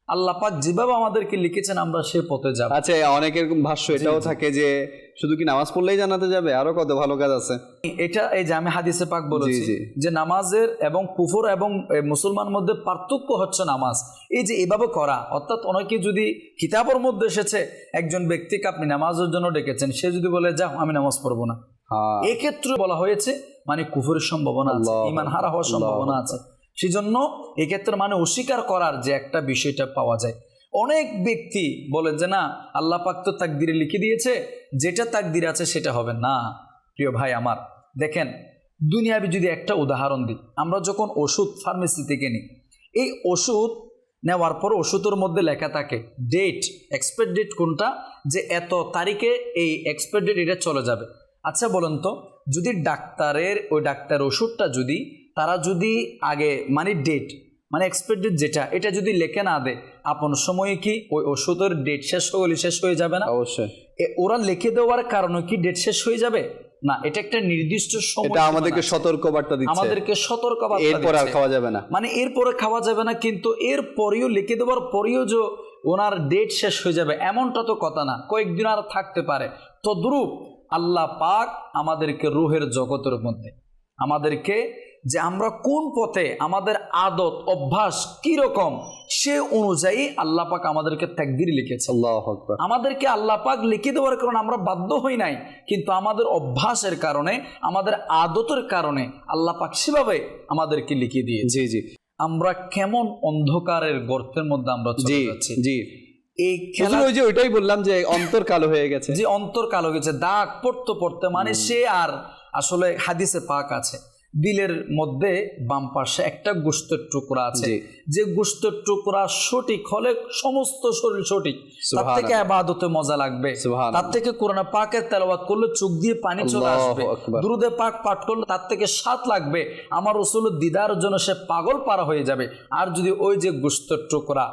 আল্লাহ পাক যেভাবে আমাদেরকে লিখেছেন আমরা সে পথে যাব। আচ্ছা, অনেকের ভাষ্য এটাও থাকে যে শুধু কি নামাজ পড়লেই জান্নাতে যাবে, আরো কত ভালো কাজ আছে। এটা এই যে আমি হাদিসে পাক বলেছি যে নামাজের এবং কুফর এবং মুসলমান মধ্যে পার্থক্য হচ্ছে নামাজ। এই যে এভাবে করা, অর্থাৎ অনেকে যদি কিতাবের মধ্যে এসেছে একজন ব্যক্তিকে আপনি নামাজের জন্য ডেকেছেন, সে যদি বলে যাও আমি নামাজ পড়বো না, এক্ষেত্রে বলা হয়েছে মানে কুফরের সম্ভাবনা আছে, ঈমান হারা হওয়ার সম্ভাবনা আছে। সেজন্য এক্ষেত্রে মানে অস্বীকার করার যে একটা বিষয়টা পাওয়া যায়। অনেক ব্যক্তি বলে যে না আল্লাহ পাক তো তাকদিরে লিখে দিয়েছে, যেটা তাকদিরে আছে সেটা হবে না। প্রিয় ভাই আমার, দেখেন দুনিয়াবি যদি একটা উদাহরণ দিই, আমরা যখন ওষুধ ফার্মেসি থেকে নিই, এই ওষুধ নেওয়ার পর ওষুধের মধ্যে লেখা থাকে ডেট, এক্সপায়ার ডেট কোনটা, যে এত তারিখে এই এক্সপায়ার ডেট এটা চলে যাবে। আচ্ছা বলেন তো, যদি ডাক্তার ওষুধটা যদি তারা যদি আগে মানে ডেট মানে এক্সপায়ার ডেট যেটা এটা যদি লেখে না দেয়, আপন সময়ে কি ওই ওষুধের ডেট শেষ হয়ে যাবে না? অবশ্যই। ওরা লিখে দেওয়ার কারণে কি ডেট শেষ হয়ে যাবে না, এটা একটা নির্দিষ্ট সময়, এটা আমাদেরকে সতর্কবার্তা দিচ্ছে, আমাদেরকে সতর্কবার্তা এরপর আর দিচ্ছে। খাওয়া যাবে না। মানে এরপরে খাওয়া যাবে না, কিন্তু এর পরেও লিখে দেওয়ার পরেও যে ওনার ডেট শেষ হয়ে যাবে এমনটা তো কথা না, কয়েকদিন আর থাকতে পারে। তদ্রূপ আল্লাহ পাক আমাদেরকে রুহের জগতের মধ্যে আমাদেরকে যে আমরা কোন পথে, আমাদের আদত অভ্যাস কি রকম, সে অনুযায়ী আল্লাহ পাক আমাদেরকে তাকদীর লিখেছে। আল্লাহু আকবার। আমাদেরকে আল্লাহ পাক লিখে দেওয়ার কারণে আমরা বাধ্য হই নাই, কিন্তু আমাদের অভ্যাসের কারণে, আমাদের আদতের কারণে আল্লাহ পাক সেভাবে আমাদেরকে লিখে দিয়েছে। জি জি। আমরা কেমন অন্ধকারের গর্তের মধ্যে আমরা চলে যাচ্ছি। জি। এই খেলা, ওই যে ওইটাই বললাম যে অন্তর কালো হয়ে গেছে, যে অন্তর কালো গেছে, দাগ পড়তে পড়তে, মানে সে আর আসলে হাদিসে পাক আছে দিলের মধ্যে বাম পাশে একটা গোশতের টুকরা আছে, যে গোশতের টুকরা সঠিক হলে সমস্ত শরীর সঠিক, তার থেকে ইবাদতে মজা লাগবে, তার থেকে কোরআন পাকের তেলাওয়াত করলে চোখ দিয়ে পানি চলে আসবে, দুরুদে পাক পাঠ করলে তার থেকে স্বাদ লাগবে, আমার রাসূলের দিদারের জন্য সে পাগল পারা হয়ে যাবে। আর যদি ওই যে গোশতের টুকরা,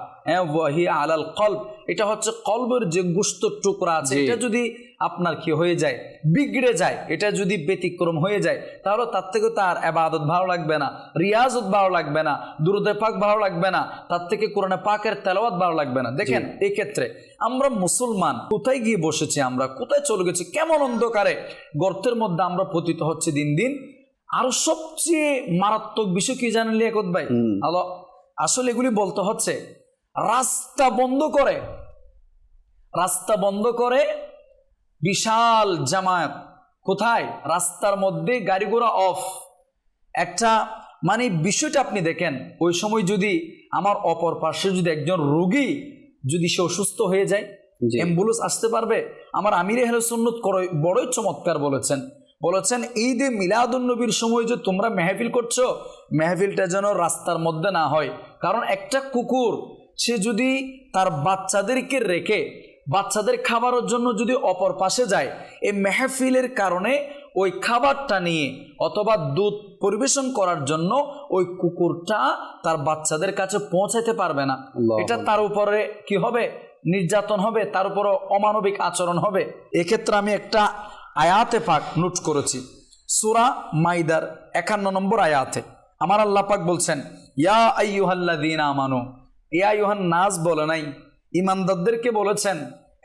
ওয়াহি আলাল কলব, এটা হচ্ছে কলবের যে গোশতের টুকরা আছে, এটা যদি আপনার কি হয়ে যায়, বিগড়ে যায়, এটা যদি ব্যতিক্রম হয়ে যায়, তাহলে তার থেকে তার ইবাদত ভালো লাগবে না, রিয়াজত ভালো লাগবে না, দুরুদে পাক ভালো লাগবে না, তার থেকে কোরআনে পাকের তেলাওয়াত ভালো লাগবে না। দেখেন এই ক্ষেত্রে আমরা মুসলমান কোথায় গিয়ে বসেছি, আমরা কোথায় চলে গেছি, কেমন অন্ধকারে গর্তের মধ্যে আমরা পতিত হচ্ছে দিন দিন। আর সবচেয়ে মারাত্মক বিষয় কি জানেন লিয়াকত ভাই? আসলে এগুলি বলতে হচ্ছে রাস্তা বন্ধ করে বিশাল জামায়াত, কোথায়? রাস্তার মধ্যে, গাড়ি ঘোড়া অফ। একটা মানে বিষয়টা আপনি দেখেন, ওই সময় যদি আমার অপর পাশে যদি একজন রোগী যদি সে অসুস্থ হয়ে যায়, অ্যাম্বুলেন্স আসতে পারবে? আমার আমির আহলে সুন্নাত বড়ই চমৎকার বলেছেন ঈদে মিলাদুন নবীর সময় যে তোমরা মেহফিল করছো, মেহফিলটা যেন রাস্তার মধ্যে না হয়। কারণ একটা কুকুর সে যদি তার বাচ্চাদেরকে রেখে বাচ্চাদের খাবারের জন্য যদি অপর পাশে যায়, এই মেহফিলের কারণে ওই খাবারটা নিয়ে অথবা দুধ পরিবেশন করার জন্য ওই কুকুরটা তার বাচ্চাদের কাছে পৌঁছাতে পারবে না। এটা তার উপরে কি হবে? নির্যাতন হবে, তার উপরে অমানবিক আচরণ হবে। এক্ষেত্রে আমি একটা আয়াতে পাক নোট করেছি, সূরা মাইদার 51 নম্বর আয়াতে আমার আল্লাহ পাক বলছেন, ইয়া আইয়ুহাল্লাযীনা আমানু, ইয়া আইয়ুহান নাস বলে নাই, ইমানদারদেরকে বলেছেন।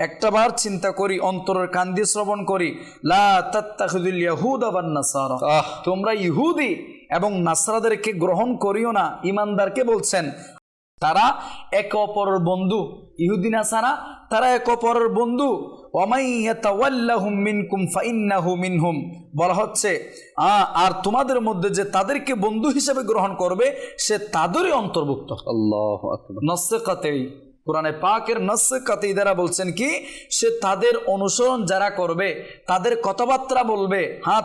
একটাবার চিন্তা করি, অন্তরের কান দিয়ে শ্রবণ করি, লা তাত্তাখিযুল ইয়াহুদা ওয়ান নাসারা, তোমরা ইহুদি এবং নাসরাদেরকে গ্রহণ করিও না। ইমানদারকে বলছেন, তারা একে অপরের বন্ধু, ইহুদি নাসারা তারা একে অপরের বন্ধু। ওয়ামাই ইয়াতাওয়াল্লাহুম মিনকুম ফাইন্নাহু মিনহুম, বলা হচ্ছে আর তোমাদের মধ্যে যে তাদেরকে বন্ধু হিসেবে গ্রহণ করবে সে তাদেরই অন্তর্ভুক্ত। আল্লাহু আকবার। নসে কাতেই, কোরআনে পাকের নসে কাতেই দ্বারা বলছেন কি, সে তাদের অনুসরণ যারা করবে, তাদের কথাবার্তা বলবে,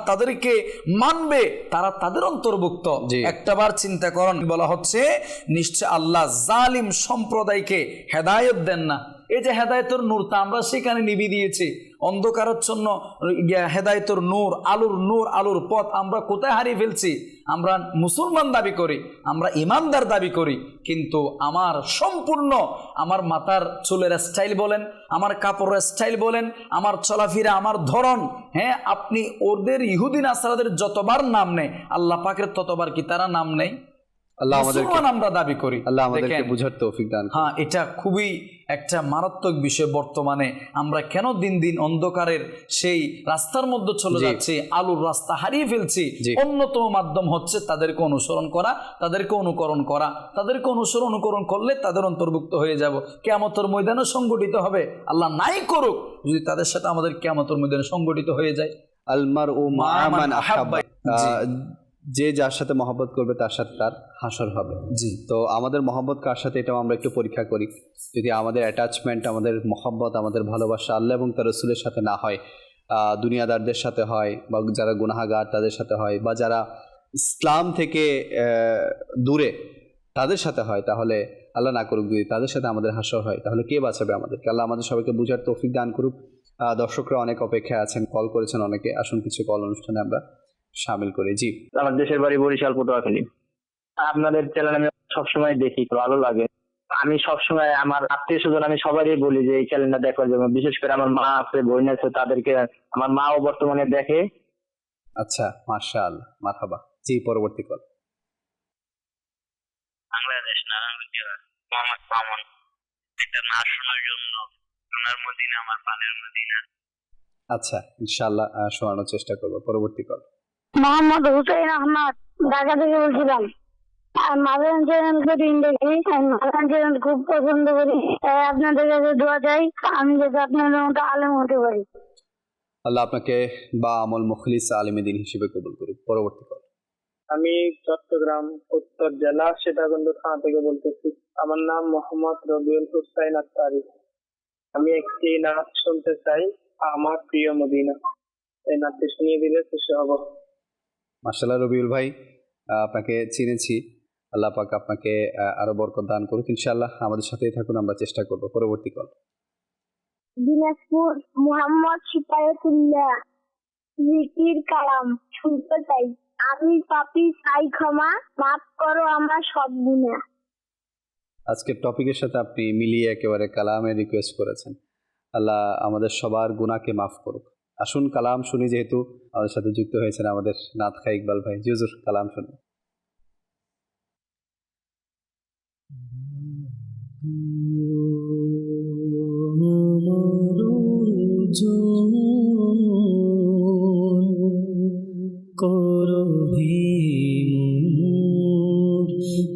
তাদেরকে মানবে, তারা তাদের অন্তর্ভুক্ত। একটাবার চিন্তা করেন, বলা হচ্ছে নিশ্চয় আল্লাহ জালিম সম্প্রদায়কে হেদায়েত দেন না। এই যে হেদায়েতের নূর, তা আমরা সেখানে নিভি দিয়েছি। অন্ধকারাচ্ছন্ন হেদায়েতের নূর, আলোর পথ আমরা কোথায় হারিয়ে ফেলছি? আমরা মুসলমান দাবি করি, আমরা ইমানদার দাবি করি, কিন্তু আমার সম্পূর্ণ আমার মাথার চুলের স্টাইল বলেন, আমার কাপড়ের স্টাইল বলেন, আমার চলাফেরা, আমার ধরন, আপনি ওদের ইহুদি নাসারাদের যতবার নাম নেই, আল্লাহ পাকের ততবার কি তারা নাম নেই? আমরা দাবি করি। আল্লাহ আমাদেরকে বুঝার তৌফিক দান করুন। এটা খুবই একটা মারাত্মক বিষয়। বর্তমানে আমরা কেন দিন দিন অন্ধকারের সেই রাস্তার মধ্যে চলে যাচ্ছি, আলোর রাস্তা হারিয়ে ফেলছি? অন্যতম মাধ্যম হচ্ছে তাদেরকে অনুসরণ করা, তাদেরকে অনুকরণ করা। তাদেরকে অনুকরণ করলে তাদের অন্তর্ভুক্ত হয়ে যাব, কিয়ামতের ময়দানে সংগঠিত হবে। আল্লাহ নাই করুক যদি তাদের সাথে আমাদের কিয়ামতের ময়দানে সংগঠিত হয়ে যায়। আলমারউ মা মান আহাব্বা, যে যার সাথে মহব্বত করবে তার সাথে তার হাসর হবে। তো আমাদের মহব্বত কার সাথে, এটাও আমরা একটু পরীক্ষা করি। যদি আমাদের অ্যাটাচমেন্ট, আমাদের মহব্বত, আমাদের ভালোবাসা আল্লাহ এবং তার রাসূলের সাথে না হয়, দুনিয়াদারদের সাথে হয়, বা যারা গুনাহগার তাদের সাথে হয়, বা যারা ইসলাম থেকে দূরে তাদের সাথে হয়, তাহলে আল্লাহ না করুক যদি তাদের সাথে আমাদের হাসর হয়, তাহলে কে বাঁচাবে আমাদেরকে? আল্লাহ আমাদের সবাইকে বুঝার তৌফিক দান করুক। দর্শকরা অনেক অপেক্ষায় আছেন, কল করেছেন অনেকে। আসুন কিছু কল অনুষ্ঠানে আমরা শামিল করি। জি, আমার দেশের বাড়ি বরিশাল, পটুয়াখালী। আপনাদের চ্যানেল আমি সবসময় দেখি, ভালো লাগে। আমি সবসময় আমার আত্মীয় স্বজন আমি সবারই বলি যে এই চ্যানেলটা দেখার জন্য, বিশেষ করে আমার মা আছে, বোন আছে, তাদেরকে, আমার মাও বর্তমানে দেখে। আচ্ছা, মাশাআল্লাহ, মারহাবা। জি, পরবর্তী কল। বাংলাদেশ নারায়ণগঞ্জ, মোহাম্মদ মামুন। এটা না শোনার জন্য সোনার মদিনা আমার প্রাণের মদিনা। আচ্ছা, ইনশাআল্লাহ শোনানোর চেষ্টা করবো। পরবর্তী কল। মোহাম্মদ হুসাইন আহমদ, ঢাকা থেকে বলছিলাম। আর মাদান চ্যানেলকে দিন দেখি, মাদান চ্যানেল খুব পছন্দ করি, তাই আপনাদের কাছে দোয়া চাই আমি যাতে আপনাদের মতো আলেম হতে পারি। আল্লাহ আপনাকে বা আমল মুখলিস আলিমেদিন হিসেবে কবুল করুক। পরবর্তী কল। আমি চট্টগ্রাম উত্তর জেলা সীতাকুণ্ড থানা থেকে বলতেছি। আমার নাম মোহাম্মদ রবিউল হুসাইন আত্তারি। আমি একটি নাচ শুনতে চাই, আমার প্রিয় মদিনা। এই নাচটি শুনিয়ে দিলে খুশি হব। মাশাআল্লাহ রবিউল ভাই, আপনাকে চিনেছি। আল্লাহ পাক আপনাকে আরো বরকত দান করুক ইনশাআল্লাহ। আমাদের সাথেই থাকুন, আমরা চেষ্টা করব। পরবর্তী কল। দিনাজপুর মোহাম্মদ সিপায়াতুল্লাহ, জিকির কালাম শুনতে চাই। আমি পাপী, চাই ক্ষমা, মাফ করো আমার সব গুনাহ। আজকের টপিকের সাথে আপনি মিলিয়ে একেবারে কালামের রিকোয়েস্ট করেছেন। আল্লাহ আমাদের সবার গুনাহকে মাফ করুক। আসুন কালাম শুনি, যেহেতু আমাদের সাথে যুক্ত হয়েছেন আমাদের নাত খাই ইকবাল ভাই। জি হুজুর, কালাম শুনুন। করো হে মোর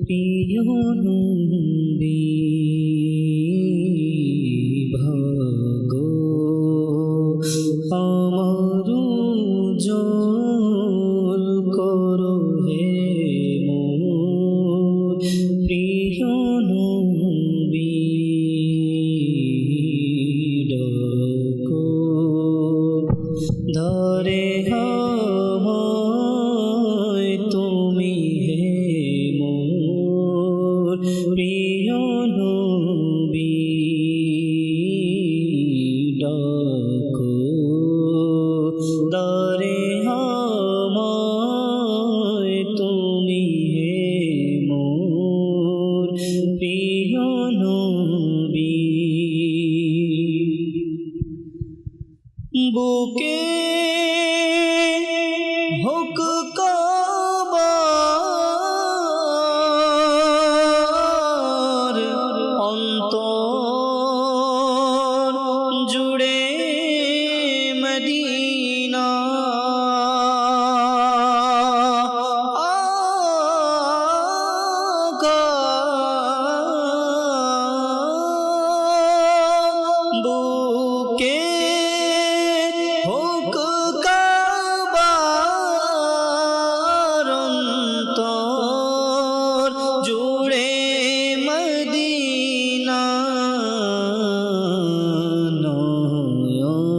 প্রিয় নবী, ভাগো আমার উজ্জ্বল করো হে মোর প্রিয় নবী, ডাকো ধরে আমায় তুমি হে মোর প্রিয় নবী, ডাকো ধরে আমায় তুমি হে মোর প্রিয় নবী। বুকে হোক কবার অন্তর জুড়ে মদিনা, বুকে হোক কাবার অন্তর জুড়ে মদিনা, নয়ন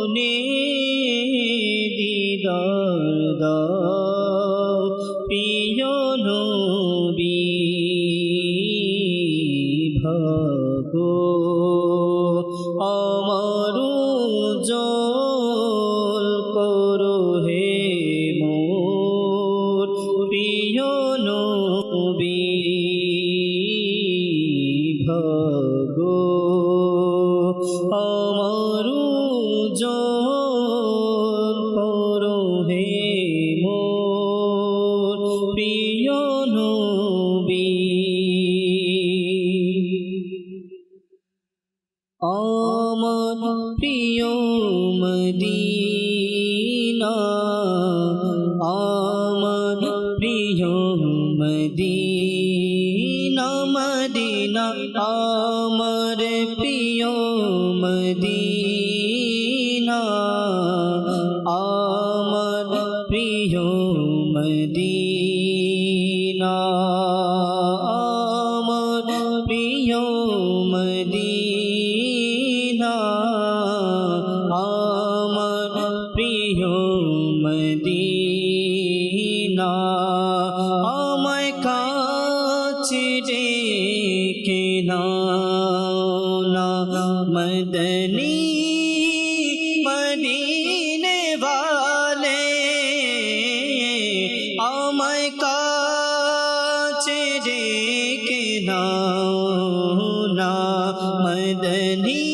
মনে দিদার দাও প্রিয় নবী ভাগো আমার উজ্জ্বল করো হে মোর প্রিয় নবী ভাগো আমার উজ্জ্বল করো হে মোর প্রিয় নবী আমার প্রিয় মদিনা আমার প্রিয় মদিনা মদিনা আমার প্রিয় মদিনা আমার প্রিয় মদিনা আমার প্রিয় মদিনা আমার প্রিয় মদিনা আমায় কাছে ডেকে নাও না মদনী মদিনে वाले আমায় কাছে ডেকে নাও না মদনী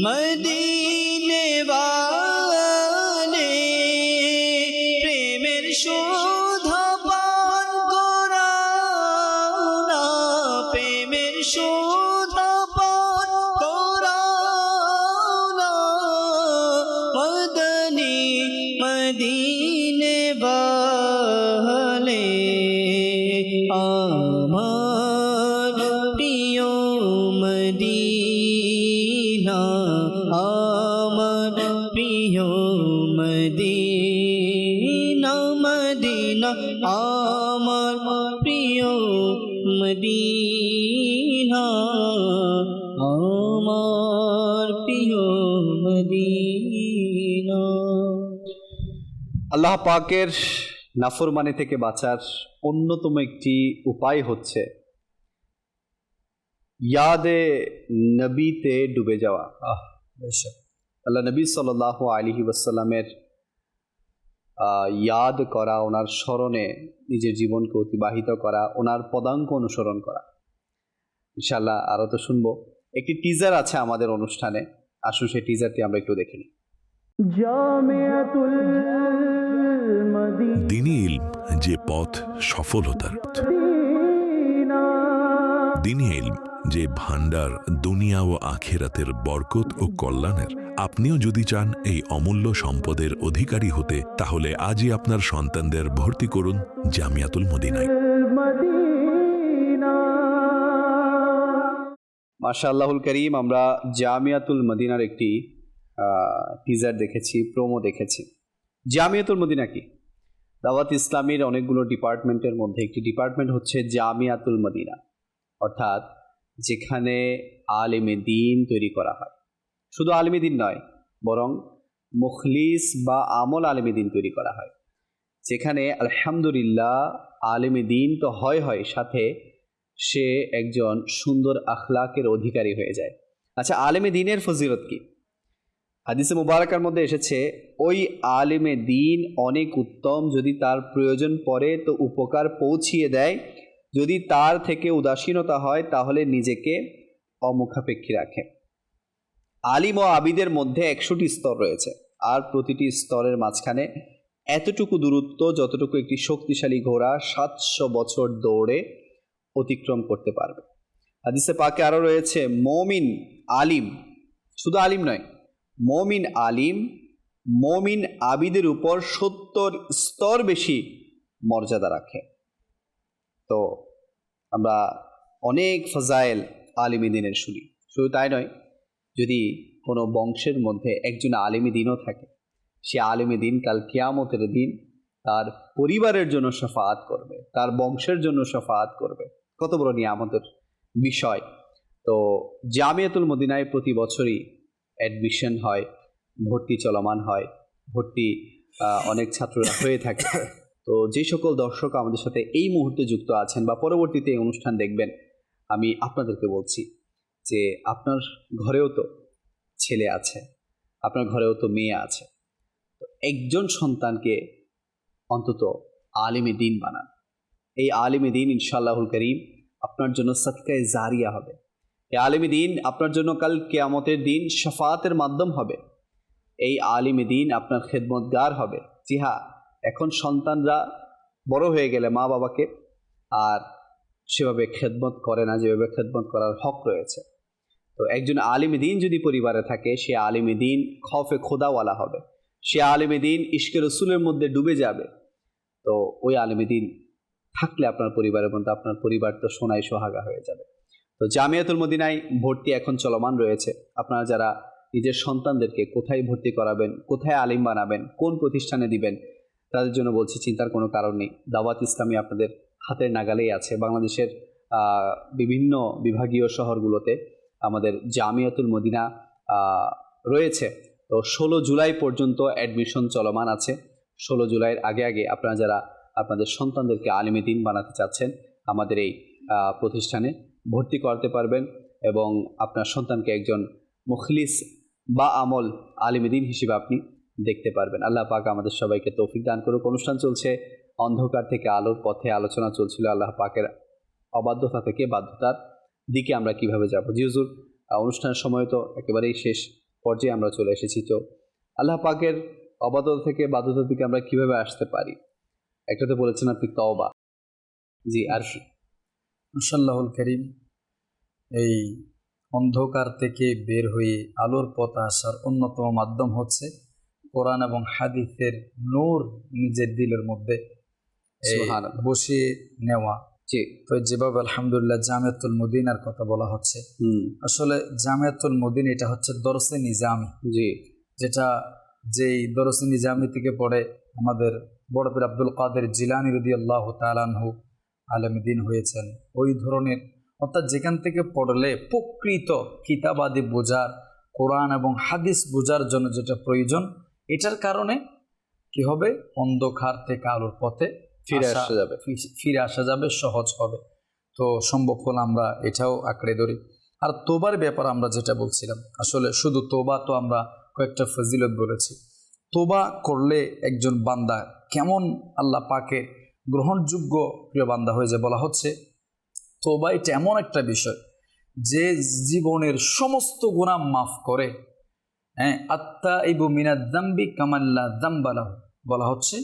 মদিনে वाले প্রেমের শোধা পান করাও না প্রেমের শোধা পান করাও না মদনী মদিনে वाले আমার প্রিয় মদিনা আমার প্রিয় মদিনা মদিনা আমার প্রিয় মদিনা আমার প্রিয় মদিনা আল্লাহ পাকের নাফরমানি থেকে বাঁচার অন্যতম একটি উপায় হচ্ছে ইয়াদে নবীতে ডুবে যাওয়া। বেশক আল্লাহ নবী সাল্লাল্লাহু আলাইহি ওয়াসাল্লামের ইয়াদ করা, ওনার স্মরণে নিজের জীবনকে অতিবাহিত করা, ওনার পদাঙ্ক অনুসরণ করা। ইনশাআল্লাহ আরও তো শুনবো। একটি টিজার আছে আমাদের অনুষ্ঠানে, আসুন সেই টিজারটি আমরা একটু দেখে নিই। দ্বীনি ইলম যে পথ সফলতার, দ্বীনি ইলম যে ভান্ডার দুনিয়া ও আখিরাতের বরকত ও কল্যাণের। আপনিও যদি চান এই অমূল্য সম্পদের অধিকারী হতে, তাহলে আজই আপনার সন্তানদের ভর্তি করুন জামিয়াতুল মদিনায়। মাশাআল্লাহুল করিম, আমরা জামিয়াতুল মদিনার একটি টিজার দেখেছি, প্রোমো দেখেছি। জামিয়াতুল মদিনা কি? দাওয়াত ইসলামীর অনেকগুলো ডিপার্টমেন্টের মধ্যে একটি ডিপার্টমেন্ট হচ্ছে জামিয়াতুল মদিনা, অর্থাৎ যেখানে আলেমে দ্বীন তৈরি করা হয়। শুধু আলেমে দ্বীন নয়, বরং মুখলিস বা আমল আলেমে দ্বীন তৈরি করা হয়, যেখানে আলহামদুলিল্লাহ আলেমে দ্বীন তো হয় সাথে সে একজন সুন্দর আখলাকের অধিকারী হয়ে যায়। আচ্ছা, আলেমে দ্বীনের ফজিলত কি? হাদিসে মুবারাকার মধ্যে এসেছে, ওই আলেমে দ্বীন অনেক উত্তম যদি তার প্রয়োজন পড়ে তো উপকার পৌঁছিয়ে দেয়, যদি তার থেকে উদাসীনতা হয় তাহলে নিজেকে অমুখাপেক্ষী রাখে। আলিম ও আবিদের মধ্যে 100টি স্তর রয়েছে, আর প্রতিটি স্তরের মাঝখানে এতটুকু দূরত্ব যতটুকু একটি শক্তিশালী ঘোড়া 700 বছর দৌড়ে অতিক্রম করতে পারবে। হাদিসে পাকে আরও রয়েছে, মমিন আলিম, শুধু আলিম নয়, মমিন আলিম মমিন আবিদের উপর 70 স্তর বেশি মর্যাদা রাখে। তো আমরা অনেক ফজাইল আলিমী দিনের শুনি। শুধু তাই নয়, যদি কোনো বংশের মধ্যে একজন আলিমী দিনও থাকে, সে আলিমী দিন কাল কিয়ামতের দিন তার পরিবারের জন্য শাফাআত করবে, তার বংশের জন্য শাফাআত করবে। কত বড় নিয়ামতের বিষয়। তো জামিয়াতুল মদিনায় প্রতি বছরই অ্যাডমিশন হয়, ভর্তি চলমান হয়, ভর্তি অনেক ছাত্ররা হয়ে থাকে। তো যে সকল দর্শক আমাদের সাথে এই মুহূর্তে যুক্ত আছেন বা পরবর্তীতে এই অনুষ্ঠান দেখবেন, আমি আপনাদেরকে বলছি যে আপনার ঘরেও তো ছেলে আছে, আপনার ঘরেও তো মেয়ে আছে। তো একজন সন্তানকে অন্তত আলিমে দিন বানান। এই আলিমে দিন ইনশাআল্লাহুল করিম আপনার জন্য সদকায়ে জারিয়া হবে। এই আলিমে দিন আপনার জন্য কাল কিয়ামতের দিন শাফাআতের মাধ্যম হবে। এই আলিমে দিন আপনার খেদমতগার হবে। জি হ্যাঁ, এখন সন্তানরা বড় হয়ে গেলে মা বাবাকে আর সেভাবে খেদমত করে না যেভাবে খেদমত করার হক রয়েছে। তো একজন আলিমে দিন যদি পরিবারে থাকে, সে আলিমে দিন খৌফে খোদাওয়ালা হবে, সে আলিমে দিন ইশকে রসুলের মধ্যে ডুবে যাবে। তো ওই আলিমে দিন থাকলে আপনার পরিবারের মধ্যে আপনার পরিবার তো সোনায় সোহাগা হয়ে যাবে। তো জামিয়াতুল মদিনায় ভর্তি এখন চলমান রয়েছে। আপনারা যারা নিজের সন্তানদেরকে কোথায় ভর্তি করাবেন, কোথায় আলিম বানাবেন, কোন প্রতিষ্ঠানে দিবেন, তাদের জন্য বলছি চিন্তার কোনো কারণ নেই। দাওয়াত ইসলামী আপনাদের হাতের নাগালেই আছে। বাংলাদেশের বিভিন্ন বিভাগীয় শহরগুলোতে আমাদের জামিয়াতুল মদিনা রয়েছে। তো 16 জুলাই পর্যন্ত অ্যাডমিশন চলমান আছে। 16 জুলাইয়ের আগে আপনারা যারা আপনাদের সন্তানদেরকে আলিমে দিন বানাতে চাচ্ছেন, আমাদের এই প্রতিষ্ঠানে ভর্তি করাতে পারবেন এবং আপনার সন্তানকে একজন মুখলিস বা আমল আলিমে দিন হিসেবে আপনি দেখতে পারবেন। আল্লাহ পাক আমাদের সবাইকে তৌফিক দান করুক। অনুষ্ঠান চলছে অন্ধকার থেকে আলোর পথে, আলোচনা চলছিল আল্লাহ পাকের অবাধ্যতা থেকে বাধ্যতার দিকে আমরা কিভাবে যাব। জি হুজুর, অনুষ্ঠানের সময় তো একেবারেই শেষ পর্যায়ে আমরা চলে এসেছি। তো আল্লাহ পাকের অবাধ্যতা থেকে বাধ্যতার দিকে আমরা কিভাবে আসতে পারি? একটা তো বলেছেন আপনি তওবা। জি, আর ইনশাআল্লাহুল করিম, এই অন্ধকার থেকে বের হয়ে আলোর পথে আসার অন্যতম মাধ্যম হচ্ছে কোরআন এবং হাদিসের নূর নিজের দিলের মধ্যে বসিয়ে নেওয়া। জি, তো যেভাবে আলহামদুলিল্লাহ জামিয়াতুল মদিনার কথা বলা হচ্ছে, আসলে জামিয়াতুল মদিনা এটা হচ্ছে দরসে নিজামি। জি, যেটা যেই দরসে নিজামি থেকে পড়ে আমাদের বড় পীর আব্দুল কাদের জিলানী রাদিয়াল্লাহু তাআলা আনহু আলেম দ্বীন হয়েছেন। ওই ধরনের, অর্থাৎ যেখান থেকে পড়লে প্রকৃত কিতাবাদি বোঝার, কোরআন এবং হাদিস বোঝার জন্য যেটা প্রয়োজন, এটার কারণে কি হবে, অন্ধকার থেকে আলোর পথে ফিরে আসা যাবে, সহজ হবে। তো সম্ভব হলে আমরা এটাও আঁকড়ে ধরি। আর তোবার ব্যাপার আমরা যেটা বলছিলাম, আসলে শুধু তোবা তো আমরা কয়েকটা ফজিলত বলেছি। তোবা করলে একজন বান্দা কেমন আল্লাহ পাকে গ্রহণযোগ্য প্রিয় বান্দা হয়ে যায় বলা হচ্ছে, তোবা এটা এমন একটা বিষয় যে জীবনের সমস্ত গুনাহ মাফ করে। আত্তাইবু মিনাজ যামবি কামাল্লা যামবালাহু, বলা হচ্ছে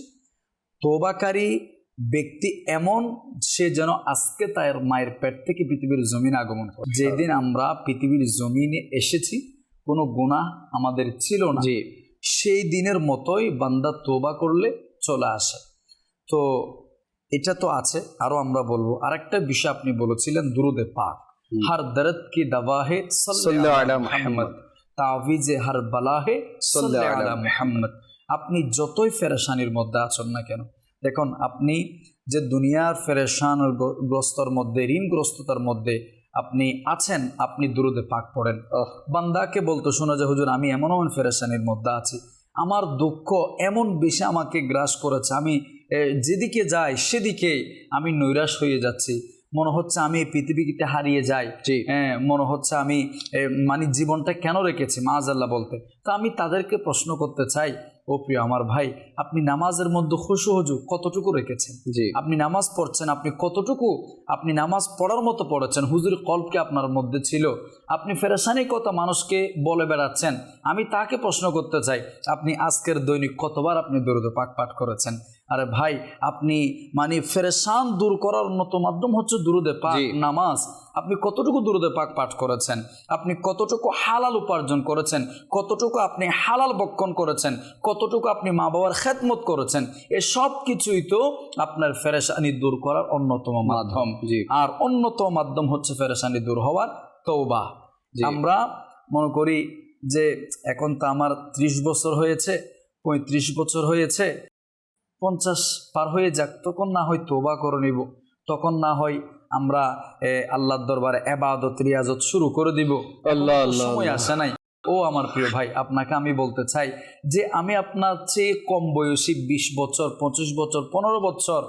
তোবাকারী ব্যক্তি এমন, সে যেন আজকে তার মায়ের পেট থেকে পৃথিবীর জমিনে আগমন করে। যেদিন আমরা পৃথিবীর জমিনে এসেছি কোনো গুনাহ আমাদের ছিল না, সেই দিনের মতোই বান্দা তোবা করলে চলে আসে। তো এটা তো আছে। আরো আমরা বলবো আরেকটা বিষয় আপনি বলেছিলেন, দুরুদে পাক। হর দরদ কি দওয়া হে সাল্লাল্লাহু আলা মুহাম্মদ, তাওয়িজে হর বালা হে সাল্লাল্লাহু আলা মুহাম্মদ। আপনি যতই ফেরেশানির মধ্যে আছেন না কেন, দেখুন আপনি যে দুনিয়ার ফেরেশানের গ্রস্তর মধ্যে, ঋণগ্রস্ততার মধ্যে আপনি আছেন, আপনি দুরুদে পাক পড়েন। বান্দাকে বলতে শোনা যায়, হুজুর আমি এমন ফেরেশানির মধ্যে আছি, আমার দুঃখ এমন বেশি আমাকে গ্রাস করেছে, আমি যেদিকে যাই সেদিকে আমি নৈরাশ হয়ে যাচ্ছি, মনে হচ্ছে আমি পৃথিবীতে হারিয়ে যাই, মনে হচ্ছে আমি মানে জীবনটা কেন রেখেছি মাআযাল্লাহ বলতে। তো আমি তাদেরকে প্রশ্ন করতে চাই, ও প্রিয় আমার ভাই, আপনি নামাজের মধ্যে খুশু হুজু কতটুকু রেখেছেন? আপনি নামাজ পড়ছেন, আপনি কতটুকু আপনি নামাজ পড়ার মতো পড়েছেন? হুজুর কলবকে আপনার মধ্যে ছিল? আপনি ফেরেশানি কথা মানুষকে বলে বেড়াচ্ছেন, আমি তাকে প্রশ্ন করতে চাই, আপনি আজকের দৈনিক কতবার আপনি দরুদ পাক পাঠ করেছেন? আরে ভাই, আপনি মানে ফেরেশান দূর করার মতো মাধ্যম হচ্ছে দুরুদে পাক, নামাজ। আপনি কতটুকু দুরুদে পাক পাঠ করেছেন? আপনি কতটুকু হালাল উপার্জন করেছেন? কতটুকু আপনি হালাল বক্ষণ করেছেন? কতটুকু আপনি মা বাবার খেদমত করেছেন? এসব কিছুই তো আপনার ফেরেশানি দূর করার অন্যতম মাধ্যম। আর অন্যতম মাধ্যম হচ্ছে ফেরেশানি দূর হওয়ার তওবা। আমরা মনে করি যে এখন তো আমার 30 বছর হয়েছে, 35 বছর হয়েছে, 50 পার হয়ে যাক, তখন না হয় তওবা করে নিব, তখন না হয় আমরা আল্লাহর দরবারে ইবাদত রিয়াজত শুরু করে দিব। সময় আসে নাই। ও আমার প্রিয় ভাই, আপনাকে আমি বলতে চাই যে আমি আপনার চেয়ে কম বয়সী 20 বছর, 25 বছর, 15 বছর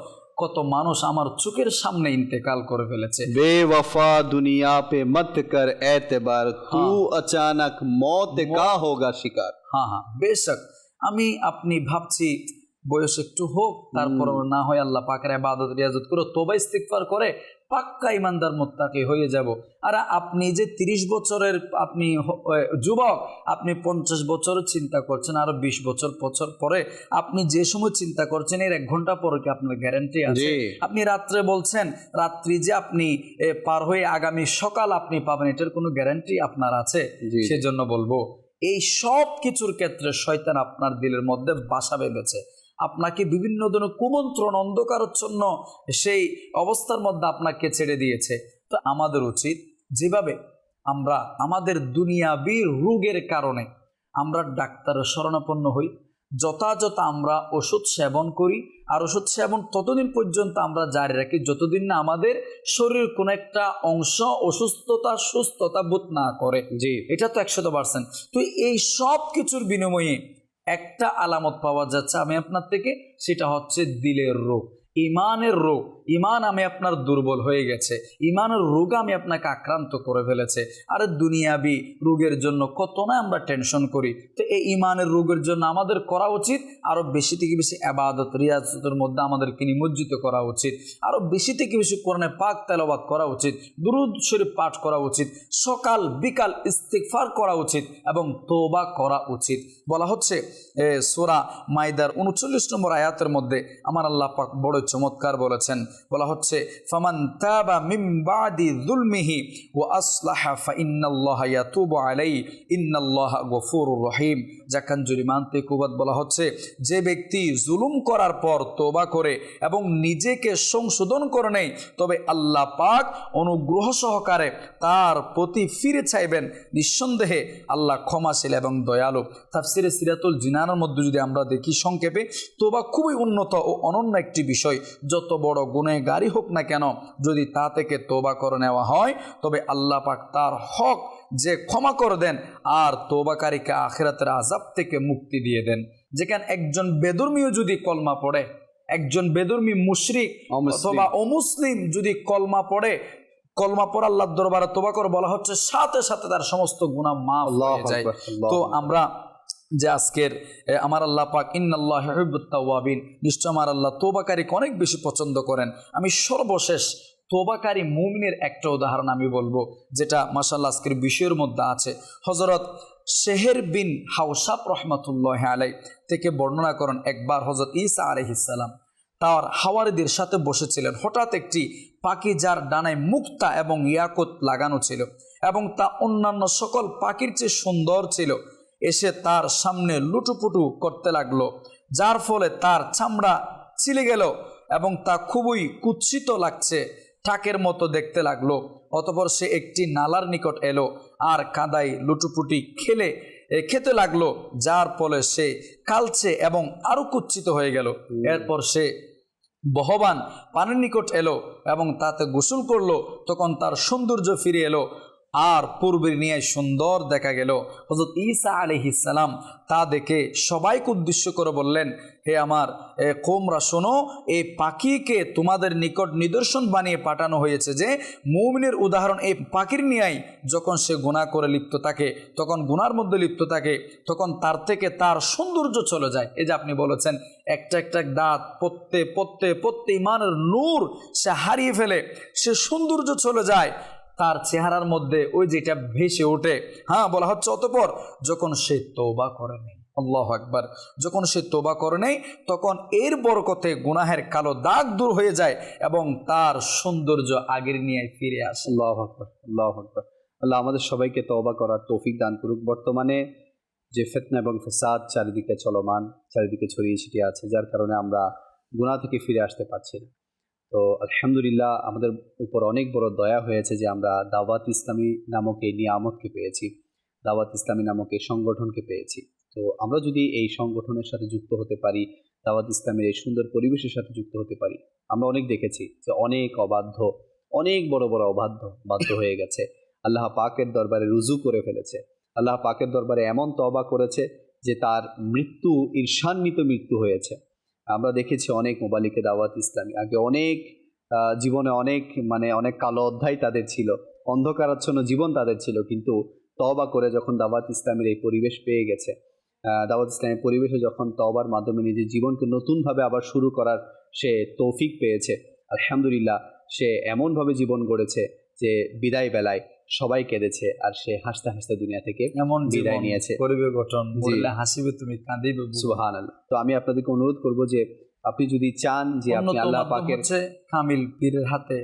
কত মানুষ আমার চোখের সামনে ইন্তেকাল করে ফেলেছে। बेवफा दुनिया पे मत कर एतबार तू अचानक मौत का होगा शिकार। হ্যাঁ হ্যাঁ, বেশক আমি আপনি ভাবছি বয়স একটু হোক, তারপর না হয় আল্লাহ পাকের ইবাদত রিয়াজত করে তওবা ইস্তিগফার করে পাক্কা ইমানদার মুত্তাকি হয়ে যাব। আর আপনি যে 30 বছরের আপনি যুবক, আপনি 50 বছর চিন্তা করছেন, আরো 20 বছর পরে আপনি যে সময় চিন্তা করছেন এর 1 ঘন্টা পরে কি আপনার গ্যারান্টি আছে? আপনি রাত্রে বলছেন, রাত্রি যে আপনি পার হয়ে আগামী সকাল আপনি পাবেন, এটার কোনো গ্যারান্টি আপনার আছে? সেজন্য বলবো এই সব কিছুর ক্ষেত্রে শয়তান আপনার দিলের মধ্যে বাসা বেঁধেছে, আপনাকে বিভিন্ন ধরনের কুমন্ত্রণ, অন্ধকারচ্ছন্ন সেই অবস্থার মধ্যে আপনাকে ছেড়ে দিয়েছে। তো আমাদের উচিত, যেভাবে আমরা আমাদের দুনিয়াবী রোগের কারণে আমরা ডাক্তারের শরণাপন্ন হই, যথাযথ আমরা ওষুধ সেবন করি, আর ওষুধ সেবন ততদিন পর্যন্ত আমরা জারি রাখি যতদিন না আমাদের শরীরের কোনো একটা অংশ সুস্থতা বোধ না করে। এটা তো 100%। তো এই সব কিছুর বিনিময়ে একটা আলামত পাওয়া যাচ্ছে আমি আপনার থেকে, সেটা হচ্ছে দিলের রোগ, ইমানের রোগ। ইমান আমি আপনার দুর্বল হয়ে গেছে, ইমানের রোগ আমি আপনাকে আক্রান্ত করে ফেলেছে। আর দুনিয়াবি রোগের জন্য কত না আমরা টেনশন করি। তো এই ইমানের রোগের জন্য আমাদের করা উচিত আরো বেশি থেকে বেশি ইবাদত রিয়াজতের মধ্যে আমাদেরকে নিমজ্জিত করা উচিত, আরো বেশি থেকে বেশি কোরআনে পাক তেলাওয়াত করা উচিত, দুরূদ শরীফ পাঠ করা উচিত, সকাল বিকাল ইস্তিগফার করা উচিত এবং তওবা করা উচিত। বলা হচ্ছে সূরা মাইদার 39 নম্বর আয়াতের মধ্যে আমার আল্লাহ পাক বড় চমৎকার বলেছেন, বলা হচ্ছে ফামান তাবা মিন বাদি যুলমিহি ওয়া আসলাহা ফাইন্নাল্লাহা ইয়াতুবু আলাইহি ইন্নাল্লাহা গফুরুর রহিম। জাকানজুরি মানতে কুবাত বলা হচ্ছে, যে ব্যক্তি জুলুম করার পর তওবা করে এবং নিজেকে সংশোধন করে নেয়, তবে আল্লাহ পাক অনুগ্রহ সহকারে তার প্রতি ফিরে চাইবেন। নিঃসন্দেহে আল্লাহ ক্ষমাশীল এবং দয়ালু। তাফসিরে সিরাতুল জিনানের মধ্যে যদি আমরা দেখি সংক্ষেপে, তওবা খুবই উন্নত ও অনন্য একটি বিষয়। যত বড় গুনাহগারই হোক না কেন, যদি তা থেকে তওবা করে নেওয়া হয় তবে আল্লাহ পাক তার হক যে ক্ষমা করে দেন আর তওবাকারীকে আখিরাতের আযাব থেকে মুক্তি দিয়ে দেন। যেখানে একজন বেদর্মীও যদি কলমা পড়ে, একজন বেদর্মী মুশরিক অথবা অমুসলিম যদি কলমা পড়ে, কলমা পড়ে আল্লাহর দরবারে তওবা করে, বলা হচ্ছে সাথে সাথে তার সমস্ত গুনাহ মাফ হয়ে যায়। তো আমরা যে আজকের আমার আল্লাহ পাক ইন্নাল্লাহা ইউহিব্বুত তাওয়াবিন, নিশ্চয় আমার আল্লাহ তওবাকারীকে অনেক বেশি পছন্দ করেন। আমি সর্বশেষ তওবাকারী মুমিনের একটা উদাহরণ আমি বলবো, যেটা মাশাআল্লাহ আজকের বিষয়ের মধ্যে আছে। হযরত শেহের বিন হাওসাব রহমাতুল্লাহি আলাইহি থেকে বর্ণনা করেন, একবার হযরত ঈসা আলাইহিস সালাম তার হাওয়ারিদের সাথে বসেছিলেন। হঠাৎ একটি পাখি, যার ডানায় মুক্তা এবং ইয়াকুত লাগানো ছিল এবং তা অন্যান্য সকল পাখির চেয়ে সুন্দর ছিল, এসে তার সামনে লুটুপুটু করতে লাগলো, যার ফলে তার চামড়া ছিলে গেল এবং তা খুবই কুৎসিত লাগছে, টাকের মতো দেখতে লাগলো। অতঃপর সে একটি নালার নিকট এলো আর কাদায় লুটুপুটি খেতে লাগলো, যার ফলে সে কালচে এবং আরো কুৎসিত হয়ে গেল। এরপর সে বহবান পানির নিকট এলো এবং তাতে গোসল করলো, তখন তার সৌন্দর্য ফিরে এলো আর পূর্বের নিয়ে সুন্দর দেখা গেল। হযরত ঈসা আলাইহিস সালাম তা দেখে সবাইকে উদ্দেশ্য করে বললেন, হে আমার কওমরা শোনো, এই পাখিকে তোমাদের নিকট নিদর্শন বানিয়ে পাঠানো হয়েছে যে মুমিনের উদাহরণ এই পাখির নিয়াই। যখন সে গুনাহ করে লিপ্ত থাকে, তখন গুনার মধ্যে লিপ্ত থাকে, তখন তার থেকে তার সৌন্দর্য চলে যায়। এই যে আপনি বলেছেন একটা একটা দাঁত পড়তে ইমানের নূর সে হারিয়ে ফেলে, সে সৌন্দর্য চলে যায় তার চেহারার মধ্যে, ওই যেটা ভেসে ওঠে। হ্যাঁ, বলা হচ্ছে অতঃপর যখন সে তওবা করে নেয়, আল্লাহু আকবার, যখন সে তওবা করে নেয় তখন এর বরকতে গুনাহের কালো দাগ দূর হয়ে যায় এবং তার সৌন্দর্য আগের নিয়ে ফিরে আসে। আল্লাহু আকবার, আল্লাহু আকবার। আল্লাহ আমাদের সবাইকে তওবা করার তৌফিক দান করুক। বর্তমানে যে ফিতনা এবং ফসাদ চারিদিকে চলমান, চারিদিকে ছড়িয়ে ছিটিয়ে আছে, যার কারণে আমরা গুনাহ থেকে ফিরে আসতে পারছি না। তো আলহামদুলিল্লাহ আমাদের উপর অনেক বড় দয়া হয়েছে যে আমরা দাওয়াত ইসলামী নামক এই নিয়ামতকে পেয়েছি, দাওয়াত ইসলামী নামক এই সংগঠনকে পেয়েছি। তো আমরা যদি এই সংগঠনের সাথে যুক্ত হতে পারি, দাওয়াত ইসলামের এই সুন্দর পরিবেশের সাথে যুক্ত হতে পারি, আমরা অনেক দেখেছি যে অনেক অনেক বড় বড় বাধ্য হয়ে গেছে, আল্লাহ পাকের দরবারে রুজু করে ফেলেছে। আল্লাহ পাকের দরবারে এমন তওবা করেছে যে তার মৃত্যু ঈর্ষান্বিত মৃত্যু হয়েছে। আমরা দেখেছি অনেক মোবালিকে দাওয়াত ইসলামী আগে অনেক জীবনে অনেক কালো অধ্যায় তাদের ছিল, অন্ধকারাচ্ছন্ন জীবন তাদের ছিল, কিন্তু তওবা করে যখন দাওয়াত ইসলামের এই পরিবেশ পেয়ে গেছে, দাওয়াত ইসলামের পরিবেশে যখন তওবার মাধ্যমে নিজের জীবনকে নতুনভাবে আবার শুরু করার সে তৌফিক পেয়েছে, আলহামদুলিল্লাহ সে এমনভাবে জীবন গড়েছে যে বিদায় বেলায় সবাই কেঁদেছে আর সে হাসতে হাসতে দুনিয়া থেকে এমন বিদায় নিয়েছে। করিবে গঠন, বললে হাসিবে তুমি, কাঁদিবে বুক। সুবহানাল্লাহ। তো আমি আপনাদেরকে অনুরোধ করব যে আপনি যদি চান যে আপনি আল্লাহ পাকের কামিল পীরের হাতে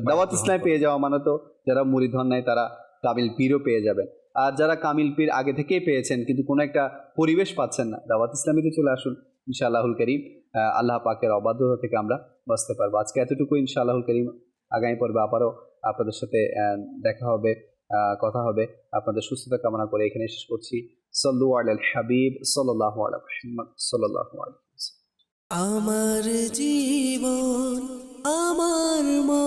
দাওয়াত ইসলাম পেয়ে যাওয়া মানে তো যারা মুরিদ হন নাই তারা কামিল পীরও পেয়ে যাবেন, আর যারা কামিল পীর আগে থেকেই পেয়েছেন কিন্তু কোনো একটা পরিবেশ পাচ্ছেন না, দাওয়াত ইসলামীতে চলে আসুন, ইনশাআল্লাহুল করিম আল্লাহ পাকের অবাধ্যতা থেকে আমরা বাঁচতে পারবো। আজকে এতটুকু, ইনশাআল্লাহুল করিম আগামী পর্বে আবারও আপনাদের সাথে দেখা হবে, কথা হবে। আপনাদের সুস্থতা কামনা করে এখানে শেষ করছি। সাল্লু আলাল হাবিব সাল্লাল্লাহু আলা মুহাম্মদ সাল্লাল্লাহু আলাইহি ওয়াসাল্লাম। আমার জীবন আমার মন